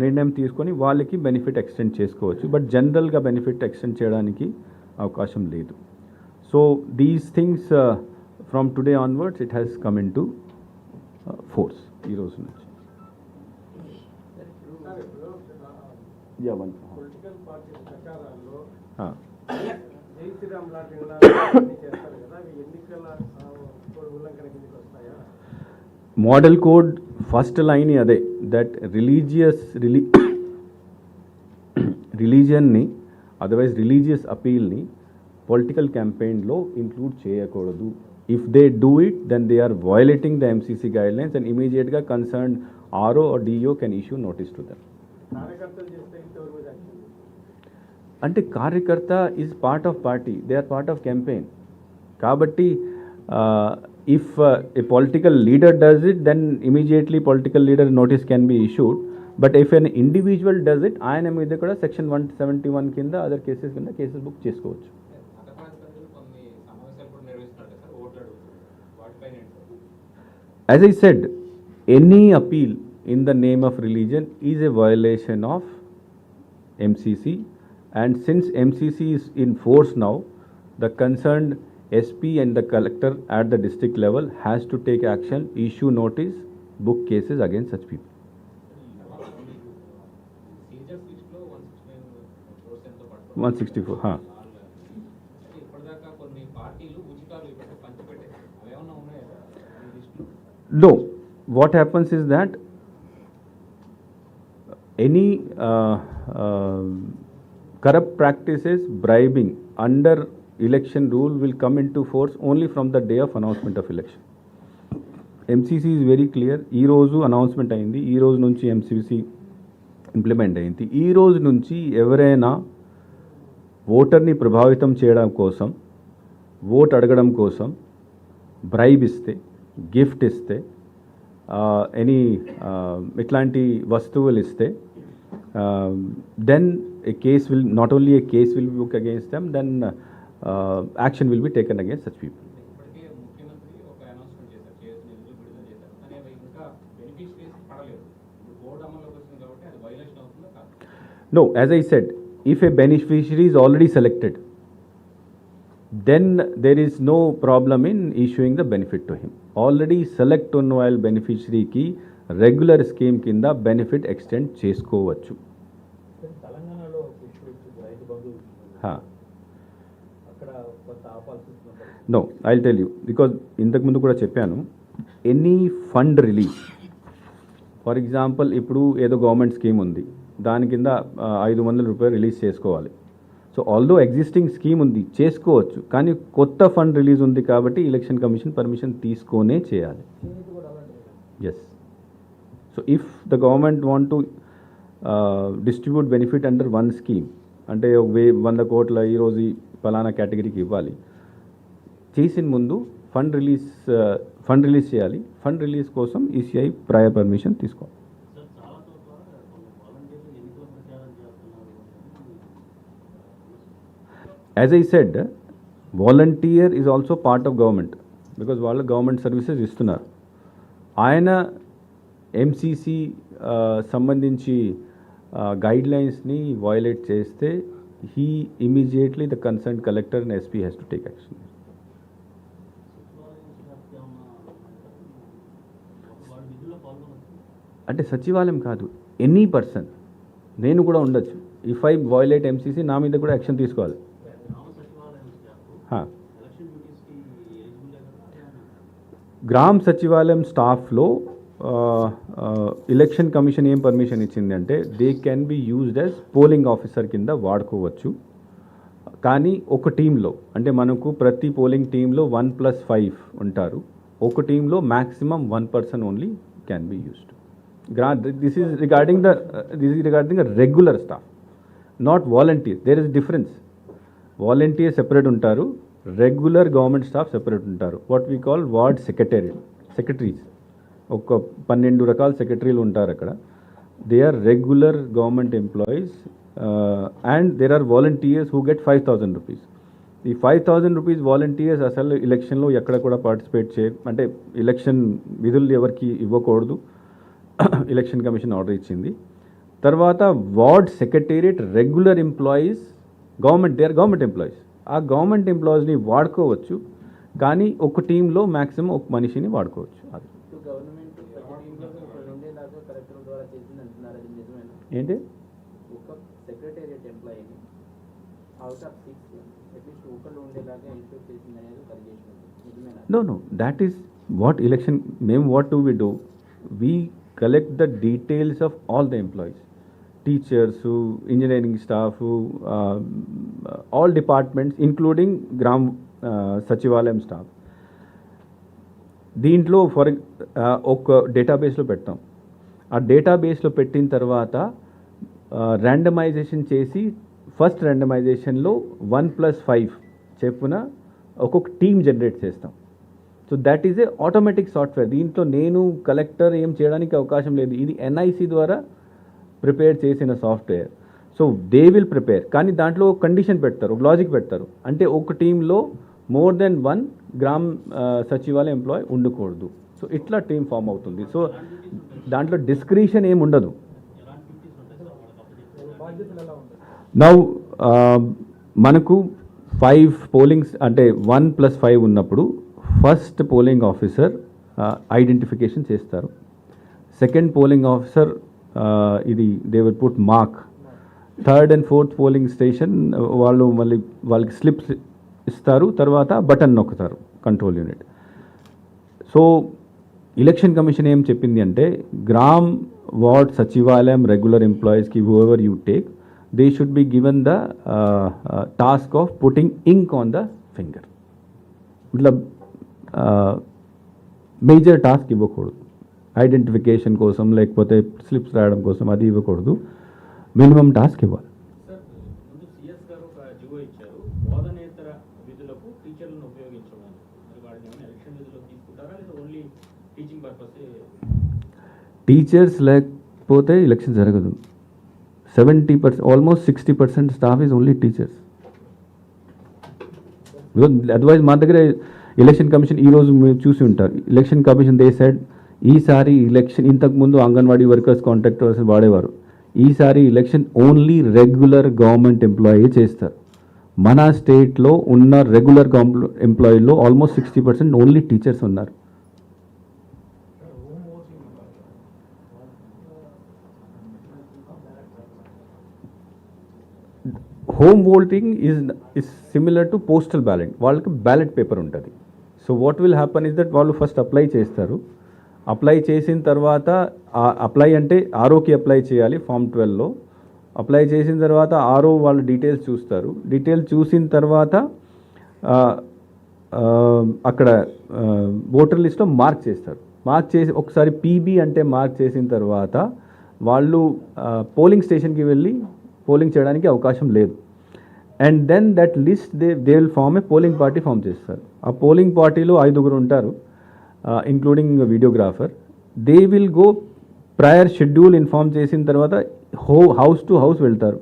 నిర్ణయం తీసుకొని వాళ్ళకి బెనిఫిట్ ఎక్స్టెండ్ చేసుకోవచ్చు. బట్ జనరల్గా బెనిఫిట్ ఎక్స్టెండ్ చేయడానికి అవకాశం లేదు. So these things from today onwards it has come in to force ఈ రోజు నుంచి. పొలిటికల్ పార్టీ ప్రచారాల్లో జై శ్రీరామ్ లాంటి చేస్తారు కదా, అవి ఎన్నికల ఉల్లంఘన కిందకి వస్తాయా? మోడల్ కోడ్ ఫస్ట్ లైన్ అదే, దట్ రిలీజియన్ని అదర్వైజ్ రిలీజియస్ అపీల్ని పొలిటికల్ క్యాంపెయిన్లో ఇంక్లూడ్ చేయకూడదు. If they do it, then they are violating the MCC guidelines, and immediately concerned RO or DO can issue notice to them. అంటే కార్యకర్త is part of party, they are part of campaign. కాబట్టి if a political leader does it, then immediately political leader notice can be issued. But if an individual does it, ఆయన మీద కూడా సెక్షన్ 171 కింద అదర్ కేసెస్ కింద కేసెస్ బుక్ చేసుకోవచ్చు. As I said, any appeal in the name of religion is a violation of MCC, and since MCC is in force now, the concerned SP and the collector at the district level has to take action, issue notice, book cases against such people. 164, huh? No, what happens is that any corrupt practices, bribing under election rule will come into force only from the day of announcement of election. MCC is very clear. ఈ రోజు అనౌన్స్మెంట్ అయింది. ఈ రోజు నుంచి MCC ఇంప్లిమెంట్ అయింది. ఈ రోజు నుంచి ఎవరైనా ఓటర్ని ప్రభావితం చేయడం కోసం, ఓట్ అడగడం కోసం బ్రైబ్ ఇస్తే, గిఫ్ట్ ఇస్తే, ఎనీ ఇట్లాంటి వస్తువులు ఇస్తే, then a case will, not only a case will be booked against them, then action will be taken against such people. ఇప్పటికే ముఖ్యమంత్రి ఒక అనౌన్స్మెంట్ చేశారు, కేసు నిధులు విడుదల చేశారు, కానీ అవి ఇంకా బెనిఫిషరీస్ పడలేదు. ఇప్పుడు కోడ్ అమల్లోకి వచ్చింది కాబట్టి అది వైలేషన్ అవుతుందో కాదు? No, as I said, if a beneficiary is already selected, then there is no problem in issuing the benefit to him. Already select ఉన్న while beneficiary కి రెగ్యులర్ స్కీమ్ కింద బెనిఫిట్ ఎక్స్టెండ్ చేసుకోవచ్చు. తెలంగాణలో ఇష్యూ వచ్చింది, రైతు బంధు అక్కడ కొంత ఆపాల్సి వస్తున్నప్పుడు no, I tell you, because ఇంతకుముందు కూడా చెప్పాను, any fund release, for example ఇప్పుడు ఏదో గవర్నమెంట్ స్కీమ్ ఉంది, దాని కింద 500 రూపాయలు రిలీజ్ చేసుకోవాలి. సో ఆల్దో ఎగ్జిస్టింగ్ స్కీమ్ ఉంది, చేసుకోవచ్చు, కానీ కొత్త ఫండ్ రిలీజ్ ఉంది కాబట్టి ఎలక్షన్ కమిషన్ పర్మిషన్ తీసుకొనే చేయాలి. Yes. So if the government want to distribute benefit under one scheme, అంటే 100 కోట్ల ఈరోజు ఈ ఫలానా కేటగిరీకి ఇవ్వాలి, చేసిన ముందు ఫండ్ రిలీజ్ చేయాలి. ఫండ్ రిలీజ్ కోసం ఈసీఐ ప్రయర్ పర్మిషన్ తీసుకోవాలి. As I said, volunteer is also part of government, because వాళ్ళు గవర్నమెంట్ సర్వీసెస్ ఇస్తున్నారు. ఆయన ఎంసీసీ సంబంధించి గైడ్లైన్స్ని వయలేట్ చేస్తే he immediately, the concerned collector and SP has to take action. అంటే సచివాలయం కాదు, ఎనీ పర్సన్, నేను కూడా ఉండొచ్చు. ఇఫ్ ఐ వయలేట్ ఎంసీసీ, నా మీద కూడా యాక్షన్ తీసుకోవాలి. గ్రామ సచివాలయం స్టాఫ్లో ఎలక్షన్ కమిషన్ ఏం పర్మిషన్ ఇచ్చింది అంటే, they can be used as polling officer కింద వాడుకోవచ్చు. కానీ ఒక టీంలో, అంటే మనకు ప్రతి పోలింగ్ టీంలో 1+5 ఉంటారు, ఒక టీంలో maximum 1 person only can be used. This is regarding the regular staff, not volunteer. There is difference. Volunteer separate ఉంటారు, రెగ్యులర్ గవర్నమెంట్ స్టాఫ్ సెపరేట్ ఉంటారు. What we call ward secretaries. ఒక 12 రకాల సెక్రటరీలు ఉంటారు అక్కడ. They are regular government employees and there are volunteers who get 5,000 rupees. ఈ 5,000 రూపీస్ వాలంటీర్స్ అసలు ఎలక్షన్లో ఎక్కడ కూడా పార్టిసిపేట్ అంటే ఎలక్షన్ విధులు ఎవరికి ఇవ్వకూడదు, ఎలక్షన్ కమిషన్ ఆర్డర్ ఇచ్చింది. తర్వాత ward secretariat regular employees, they are government employees. ఆ గవర్నమెంట్ ఎంప్లాయీస్ని వాడుకోవచ్చు, కానీ ఒక టీంలో మ్యాక్సిమం ఒక మనిషిని వాడుకోవచ్చు. అది ఏంటి? ఒక సెక్రటేరియట్ ఎంప్లాయీని అవుట్ ఆఫ్ 6 అట్లీస్ట్ ఒకళ్ళు ఉండేలాగా ఇన్స్యూర్ చేసింది అనేది నిజమేనా? No, that is what election, what do we do? We collect the details of all the employees, teachers, engineering staff, all departments, including Gram Sachivalayam staff. దీంట్లో ఒక డేటాబేస్లో పెడతాం. ఆ డేటాబేస్లో పెట్టిన తర్వాత ర్యాండమైజేషన్ చేసి, ఫస్ట్ ర్యాండమైజేషన్లో 1+5 చెప్పున ఒక్కొక్క టీమ్ జనరేట్ చేస్తాం. So that is a automatic software. దీంట్లో నేను కలెక్టర్ ఏం చేయడానికి అవకాశం లేదు. ఇది ఎన్ఐసి ద్వారా ప్రిపేర్ చేసిన software. So they will prepare, కానీ దాంట్లో ఒక కండిషన్ పెడతారు, ఒక లాజిక్ పెడతారు. అంటే ఒక టీంలో మోర్ దెన్ 1 గ్రామ్ సచివాలయ ఎంప్లాయ్ ఉండకూడదు. సో ఇట్లా టీం ఫామ్ అవుతుంది. సో దాంట్లో డిస్క్రిషన్ ఏమి ఉండదు. నౌ మనకు 5 పోలింగ్స్, అంటే 1+5 ఉన్నప్పుడు ఫస్ట్ పోలింగ్ ఆఫీసర్ ఐడెంటిఫికేషన్ చేస్తారు. సెకండ్ పోలింగ్ ఆఫీసర్ ఇది they will put mark. Third and fourth polling station వాళ్ళు మళ్ళీ వాళ్ళకి స్లిప్స్ ఇస్తారు, తర్వాత బటన్ నొక్కుతారు control unit. So election commission ఏం చెప్పింది అంటే, గ్రామ్ వార్డ్ సచివాలయం రెగ్యులర్ ఎంప్లాయీస్కి whoever you take, they should be given the task of putting ink on the finger. ఇట్లా మేజర్ టాస్క్ ఇవ్వకూడదు. ఐడెంటిఫికేషన్ కోసం లేకపోతే స్లిప్స్ రాయడం కోసం అది ఇవ్వకూడదు. మినిమం టాస్క్ ఇవ్వాలి. సార్ ముందు సిఎస్ గారు ఒక జివో ఇచ్చారు, బోధనేతర విధులకు టీచర్లను ఉపయోగించమని. మరి వాడిని ఏమైనా ఎలక్షన్ విధుల్లో తీసుకుంటారా లేదా ఓన్లీ టీచింగ్ పర్పస్? టీచర్స్ లేకపోతే ఎలక్షన్ జరగదు. 70%, almost 60% staff is only teachers. Because otherwise మా దగ్గర ఎలక్షన్ కమిషన్ ఈరోజు మీరు చూసి ఉంటారు, ఎలక్షన్ కమిషన్ దే సెడ్ ఈసారి ఎలక్షన్, ఇంతకుముందు అంగన్వాడీ వర్కర్స్ కాంట్రాక్టర్స్ వాడేవారు, ఈసారి election only regular government employee చేస్తారు. మన స్టేట్లో ఉన్న రెగ్యులర్ ఎంప్లాయీలో ఆల్మోస్ట్ 60% ఓన్లీ టీచర్స్ ఉన్నారు. Home voting is similar to postal ballot. వాళ్ళకి బ్యాలెట్ పేపర్ ఉంటుంది. So what will happen is that వాళ్ళు ఫస్ట్ అప్లై చేస్తారు. అప్లై చేసిన తర్వాత అప్లై అంటే ఆర్ఓకి అప్లై చేయాలి ఫామ్ 12లో. అప్లై చేసిన తర్వాత ఆర్ఓ వాళ్ళ డీటెయిల్స్ చూస్తారు. డీటెయిల్స్ చూసిన తర్వాత అక్కడ ఓటర్ లిస్ట్లో మార్క్ చేస్తారు. మార్క్ చేసి ఒకసారి పీబీ అంటే మార్క్ చేసిన తర్వాత వాళ్ళు పోలింగ్ స్టేషన్కి వెళ్ళి పోలింగ్ చేయడానికి అవకాశం లేదు. And then that list they will form a polling party form చేస్తారు. ఆ పోలింగ్ పార్టీలో 5 ఉంటారు, including videographer. They will go prior schedule inform చేసిన తర్వాత హౌస్ టు హౌస్ వెళ్తారు.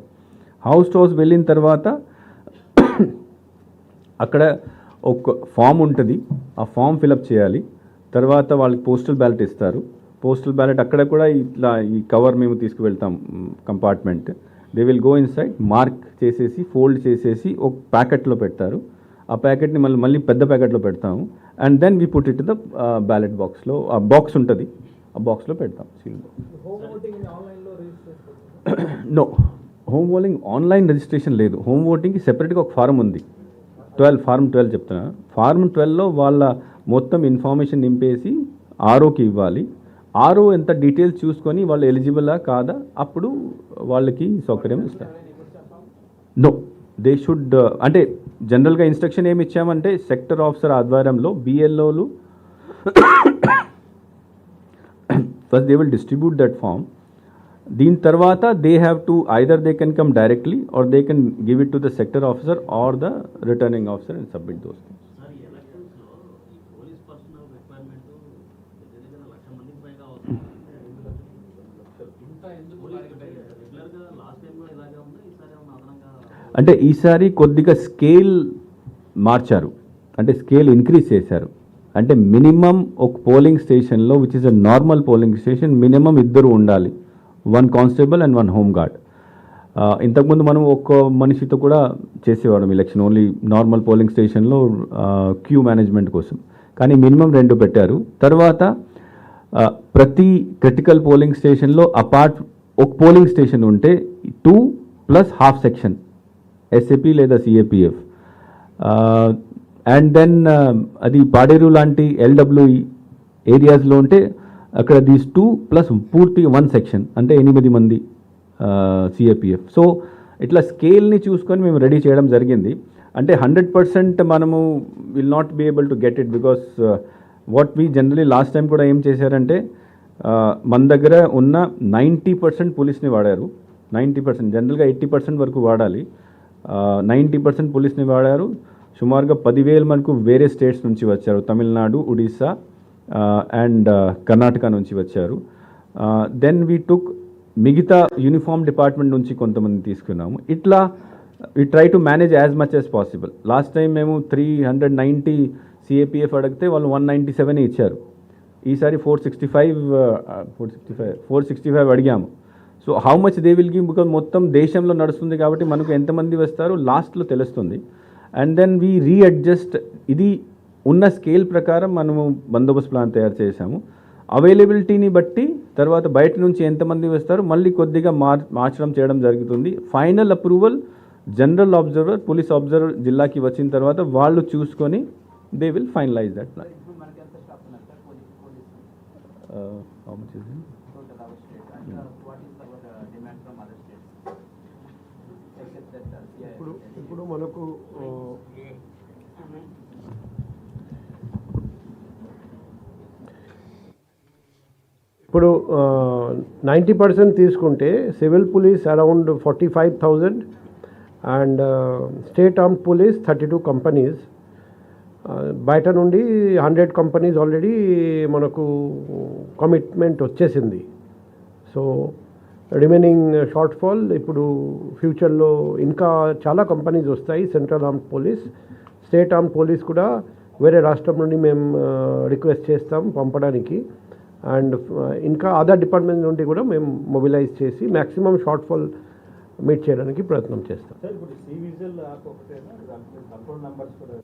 హౌస్ టు హౌస్ వెళ్ళిన తర్వాత అక్కడ ఒక ఫామ్ ఉంటుంది, ఆ ఫామ్ ఫిలప్ చేయాలి. తర్వాత వాళ్ళకి పోస్టల్ బ్యాలెట్ ఇస్తారు. పోస్టల్ బ్యాలెట్ అక్కడ కూడా ఇట్లా ఈ కవర్ మేము తీసుకువెళ్తాం compartment. They will go inside, mark చేసేసి ఫోల్డ్ చేసేసి ఒక ప్యాకెట్లో పెడతారు. ఆ ప్యాకెట్ని మళ్ళీ పెద్ద ప్యాకెట్లో పెడతాము. And then we put it the ballot బాక్స్లో. ఆ బాక్స్ ఉంటుంది, ఆ బాక్స్లో పెడతాం seal. No, home voting online registration లేదు. హోమ్ ఓటింగ్కి సెపరేట్గా ఒక ఫారం ఉంది, ఫారం 12 చెప్తున్నా. ఫారం 12లో వాళ్ళ మొత్తం ఇన్ఫర్మేషన్ నింపేసి ఆర్ఓకి ఇవ్వాలి. ఆర్ఓ ఎంత డీటెయిల్స్ చూసుకొని వాళ్ళు ఎలిజిబులా కాదా అప్పుడు వాళ్ళకి సౌకర్యం ఇస్తారు. నో, దే షుడ్, అంటే జనరల్గా ఇన్స్ట్రక్షన్ ఏమి ఇచ్చామంటే సెక్టర్ ఆఫీసర్ ఆధ్వర్యంలో బిఎల్ఓలు first they will distribute that form. దీని తర్వాత they have to either they can come directly or they can give it to the sector officer or the returning officer and submit those things. అంటే ఈసారి కొద్దిగా స్కేల్ మార్చారు, అంటే స్కేల్ ఇంక్రీజ్ చేశారు. అంటే మినిమం ఒక పోలింగ్ స్టేషన్లో which is a normal polling station minimum 2 ఉండాలి, 1 కానిస్టేబుల్ అండ్ 1 హోమ్ గార్డ్. ఇంతకుముందు మనం ఒక్క మనిషితో కూడా చేసేవాళ్ళం ఎలక్షన్, ఓన్లీ నార్మల్ పోలింగ్ స్టేషన్లో క్యూ మేనేజ్మెంట్ కోసం. కానీ మినిమం 2 పెట్టారు. తర్వాత ప్రతి క్రిటికల్ పోలింగ్ స్టేషన్లో ఒక పోలింగ్ స్టేషన్ ఉంటే 2 + ½ సెక్షన్ ఎస్ఏపీ లేదా సిఏపిఎఫ్. అండ్ దెన్ అది పాడేరు లాంటి ఎల్డబ్ల్యూఈ ఏరియాస్లో ఉంటే అక్కడ దీస్ 2 + పూర్తి 1 సెక్షన్ అంటే 8 మంది సిఏపిఎఫ్. సో ఇట్లా స్కేల్ని చూసుకొని మేము రెడీ చేయడం జరిగింది. అంటే 100% మనము will not be able to get it because what we generally last time కూడా ఏం చేశారంటే మన దగ్గర ఉన్న 90% పోలీస్ని వాడారు. 90%, జనరల్గా 80% వరకు వాడాలి. 90% పోలీస్ని వాడారు. సుమారుగా 10,000 మనకు వేరే స్టేట్స్ నుంచి వచ్చారు, తమిళనాడు, ఒడిస్సా అండ్ కర్ణాటక నుంచి వచ్చారు. దెన్ వీ టుక్ మిగతా యూనిఫామ్ డిపార్ట్మెంట్ నుంచి కొంతమంది తీసుకున్నాము. ఇట్లా we try to manage as much as possible. Last time మేము 390 సిఏపిఎఫ్ అడిగితే వాళ్ళు 197 ఇచ్చారు. ఈసారి 465 అడిగాము. So how much they will give because మొత్తం దేశంలో నడుస్తుంది కాబట్టి మనకు ఎంతమంది వస్తారో లాస్ట్లో తెలుస్తుంది. And then we readjust. ఇది ఉన్న స్కేల్ ప్రకారం మనము బందోబస్తు ప్లాన్ తయారు చేశాము. అవైలబిలిటీని బట్టి తర్వాత బయట నుంచి ఎంతమంది వస్తారో మళ్ళీ కొద్దిగా మార్చడం చేయడం జరుగుతుంది. Final approval general observer, police observer జిల్లాకి వచ్చిన తర్వాత వాళ్ళు చూసుకొని they will finalise that plan. How much is it? ఇప్పుడు మనకు ఇప్పుడు 90% తీసుకుంటే civil police around 45,000 and state armed police 32 companies. బయట నుండి 100 కంపెనీస్ ఆల్రెడీ మనకు కమిట్మెంట్ వచ్చేసింది. సో రిమైనింగ్ షార్ట్ ఫాల్ ఇప్పుడు ఫ్యూచర్లో ఇంకా చాలా కంపెనీస్ వస్తాయి. Central armed police, state armed police కూడా వేరే రాష్ట్రం నుండి మేము రిక్వెస్ట్ చేస్తాం పంపడానికి. అండ్ ఇంకా అదర్ డిపార్ట్మెంట్ నుండి కూడా మేము మొబిలైజ్ చేసి మ్యాక్సిమం షార్ట్ ఫాల్ మీట్ చేయడానికి ప్రయత్నం చేస్తాం. సార్ ఇప్పుడు సివిజిల్ యాప్ ఒకటేనా దాంట్లో కంట్రోల్ నెంబర్స్ కూడా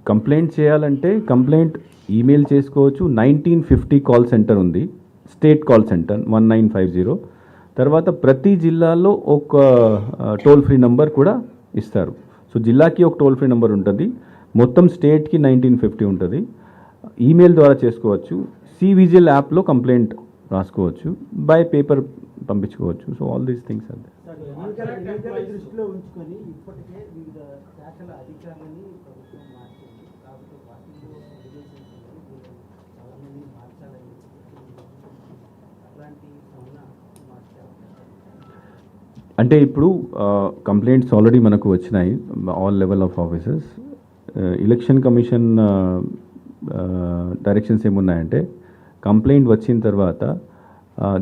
కంప్లైంట్ చేయాలంటే కంప్లైంట్ ఈమెయిల్ చేసుకోవచ్చు. 1950 కాల్ సెంటర్ ఉంది, స్టేట్ కాల్ సెంటర్ 1950. తర్వాత ప్రతి జిల్లాలో ఒక టోల్ ఫ్రీ నెంబర్ కూడా ఇస్తారు. సో జిల్లాకి ఒక టోల్ ఫ్రీ నెంబర్ ఉంటుంది, మొత్తం స్టేట్కి 1950 ఉంటుంది. ఈమెయిల్ ద్వారా చేసుకోవచ్చు. సివిజిల్ యాప్లో కంప్లైంట్ రాసుకోవచ్చు, బై పేపర్ పంపించుకోవచ్చు. So all these things are there. దృష్టిలో ఉంచుకొని ఇప్పటికే వివిధ శాఖల అధికారులని ప్రభుత్వం మార్చింది. కాబట్టి వాటిల్లో చాలామంది మార్చాలని అట్లాంటి ఏమన్నా మార్చే అవకాశం? అంటే ఇప్పుడు కంప్లైంట్స్ ఆల్రెడీ మనకు వచ్చినాయి, all level of officers. Election commission directions ఏమున్నాయంటే కంప్లైంట్ వచ్చిన తర్వాత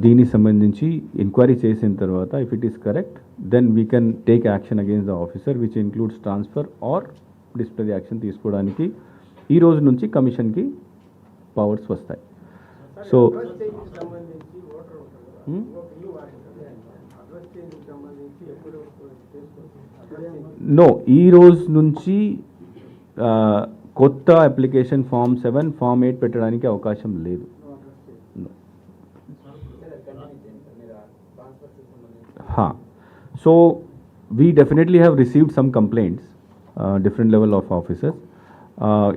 దీనికి సంబంధించి ఎంక్వైరీ చేసిన తర్వాత if it is correct then we can take action against the officer which includes transfer or display action తీసుకోవడానికి ఈ రోజు నుంచి కమిషన్కి పవర్స్ వస్తాయి. సో నో, ఈ రోజు నుంచి కొత్త అప్లికేషన్ ఫామ్ 7, ఫామ్ 8 పెట్టడానికి అవకాశం లేదు. So we definitely have received some complaints different level of officers.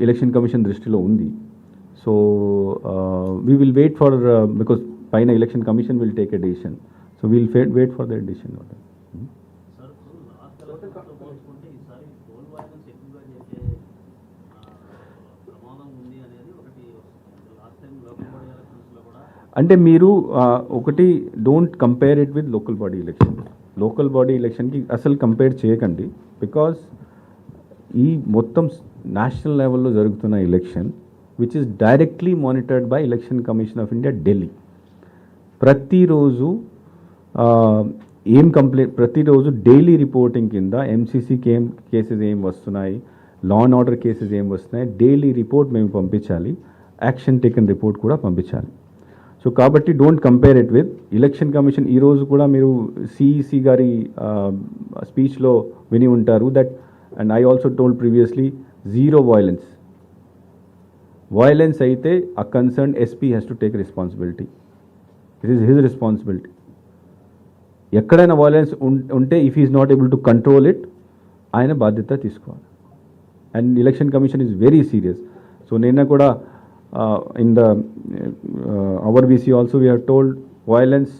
Election commission దృష్టిలో ఉంది. So we will wait for because పైన election commission will take a decision. So will wait for that decision. అంటే మీరు ఒకటి don't compare it with local body election. Local body ఎలక్షన్కి అసలు కంపేర్ చేయకండి. బికాస్ ఈ మొత్తం నేషనల్ లెవెల్లో జరుగుతున్న election which is directly monitored by election commission of India Delhi. ప్రతిరోజు ప్రతిరోజు డైలీ రిపోర్టింగ్ కింద ఎంసీసీ కేసెస్ ఏం వస్తున్నాయి, లా అండ్ ఆర్డర్ కేసెస్ ఏం వస్తున్నాయి, డైలీ రిపోర్ట్ మేము పంపించాలి, యాక్షన్ టేకన్ రిపోర్ట్ కూడా పంపించాలి. సో కాబట్టి don't compare it with election commission. ఈరోజు కూడా మీరు సిఈసి గారి స్పీచ్లో విని ఉంటారు that, and I also told previously, zero violence. Violence అయితే ఆ concern SP has to take responsibility. It is his responsibility. ఎక్కడైనా వైలెన్స్ ఉంటే if is not able to control it, ఆయన బాధ్యత తీసుకోవాలి. And election commission is very serious. So నిన్న కూడా in the our VC also we have told violence,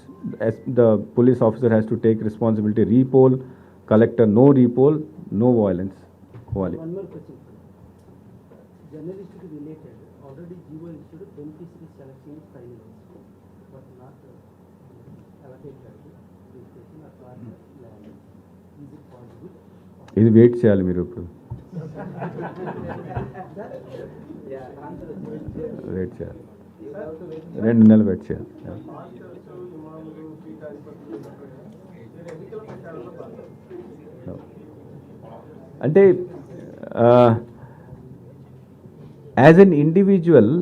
as the police officer has to take responsibility. Repoll, collector, no repoll, no violence. One more question. Journalistic related, already GO issued beneficiary selection is finalized, but not allocated registration or land. Is it possible? ఇది వెయిట్ చేయాలి మీరు ఇప్పుడు. వెయిట్ చేయాలి, 2 నెలలు వెయిట్ చేయాలి. అంటే as an individual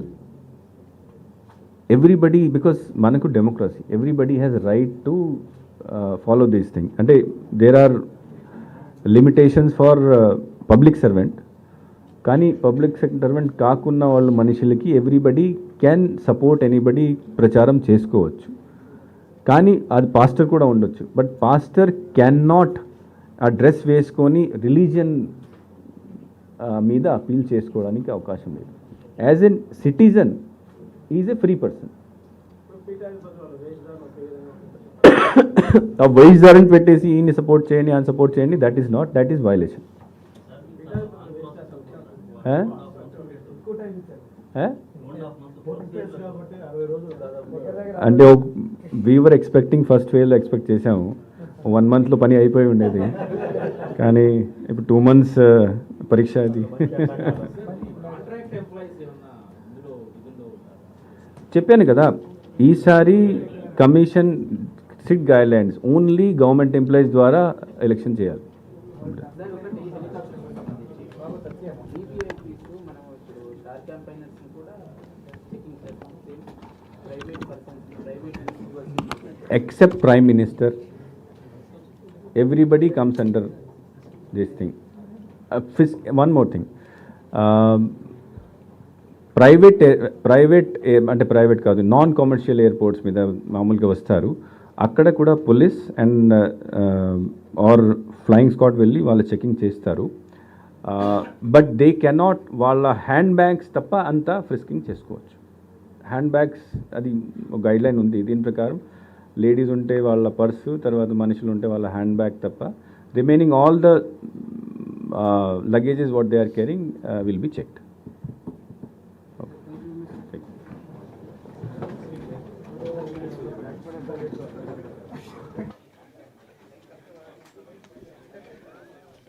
everybody, because మనకు democracy, everybody has right to follow this thing. అంటే there are limitations for public servant, కానీ పబ్లిక్ సర్వెంట్ కాకున్న వాళ్ళు మనుషులకి ఎవ్రీబడి క్యాన్ సపోర్ట్ ఎనీబడి ప్రచారం చేసుకోవచ్చు. కానీ అది పాస్టర్ కూడా ఉండొచ్చు, బట్ పాస్టర్ క్యాన్ నాట్ ఆ డ్రెస్ వేసుకొని రిలీజియన్ మీద అపీల్ చేసుకోవడానికి అవకాశం లేదు. As N citizen is a free person. ఆ వైస్దారని పెట్టేసి ఈయన్ని సపోర్ట్ చేయండి, ఆయన సపోర్ట్ చేయండి, that is not, that is violation. కాబట్టి 60 రోజులు దాదాపు అంటే వీవర్ ఎక్స్పెక్టింగ్ ఫస్ట్ ఫేజ్లో ఎక్స్పెక్ట్ చేసాము 1 monthలో పని అయిపోయి ఉండేది, కానీ ఇప్పుడు 2 months పరీక్ష అది. కాంట్రాక్ట్ ఎంప్లాయీస్ ఏమన్నా ఇందులో విధుల్లో ఉంటారు? చెప్పాను కదా, ఈసారి commission SIT guidelines only government employees ద్వారా ఎలక్షన్ చేయాలి. సార్ ఒకటి హెలికాప్టర్ సంబంధించి ఈపీఐపీస్ మనం ఇప్పుడు స్టార్ క్యాంపైనర్స్ కూడా చెకింగ్ చేస్తాం. Same private persons private individuals Except Prime Minister, everybody comes under this thing. One more thing, private కాదు, నాన్ కమర్షియల్ ఎయిర్పోర్ట్స్ మీద మామూలుగా వస్తారు, అక్కడ కూడా police and or flying squad వెళ్ళి వాళ్ళు చెకింగ్ చేస్తారు. బట్ దే కెనాట్ వాళ్ళ హ్యాండ్ బ్యాగ్స్ తప్ప అంతా ఫ్రిస్కింగ్ చేసుకోవచ్చు. హ్యాండ్ బ్యాగ్స్ అది గైడ్ లైన్ ఉంది, దీని ప్రకారం లేడీస్ ఉంటే వాళ్ళ పర్సు, తర్వాత మనుషులు ఉంటే వాళ్ళ హ్యాండ్ బ్యాగ్ తప్ప remaining all the luggages what they are carrying will be checked.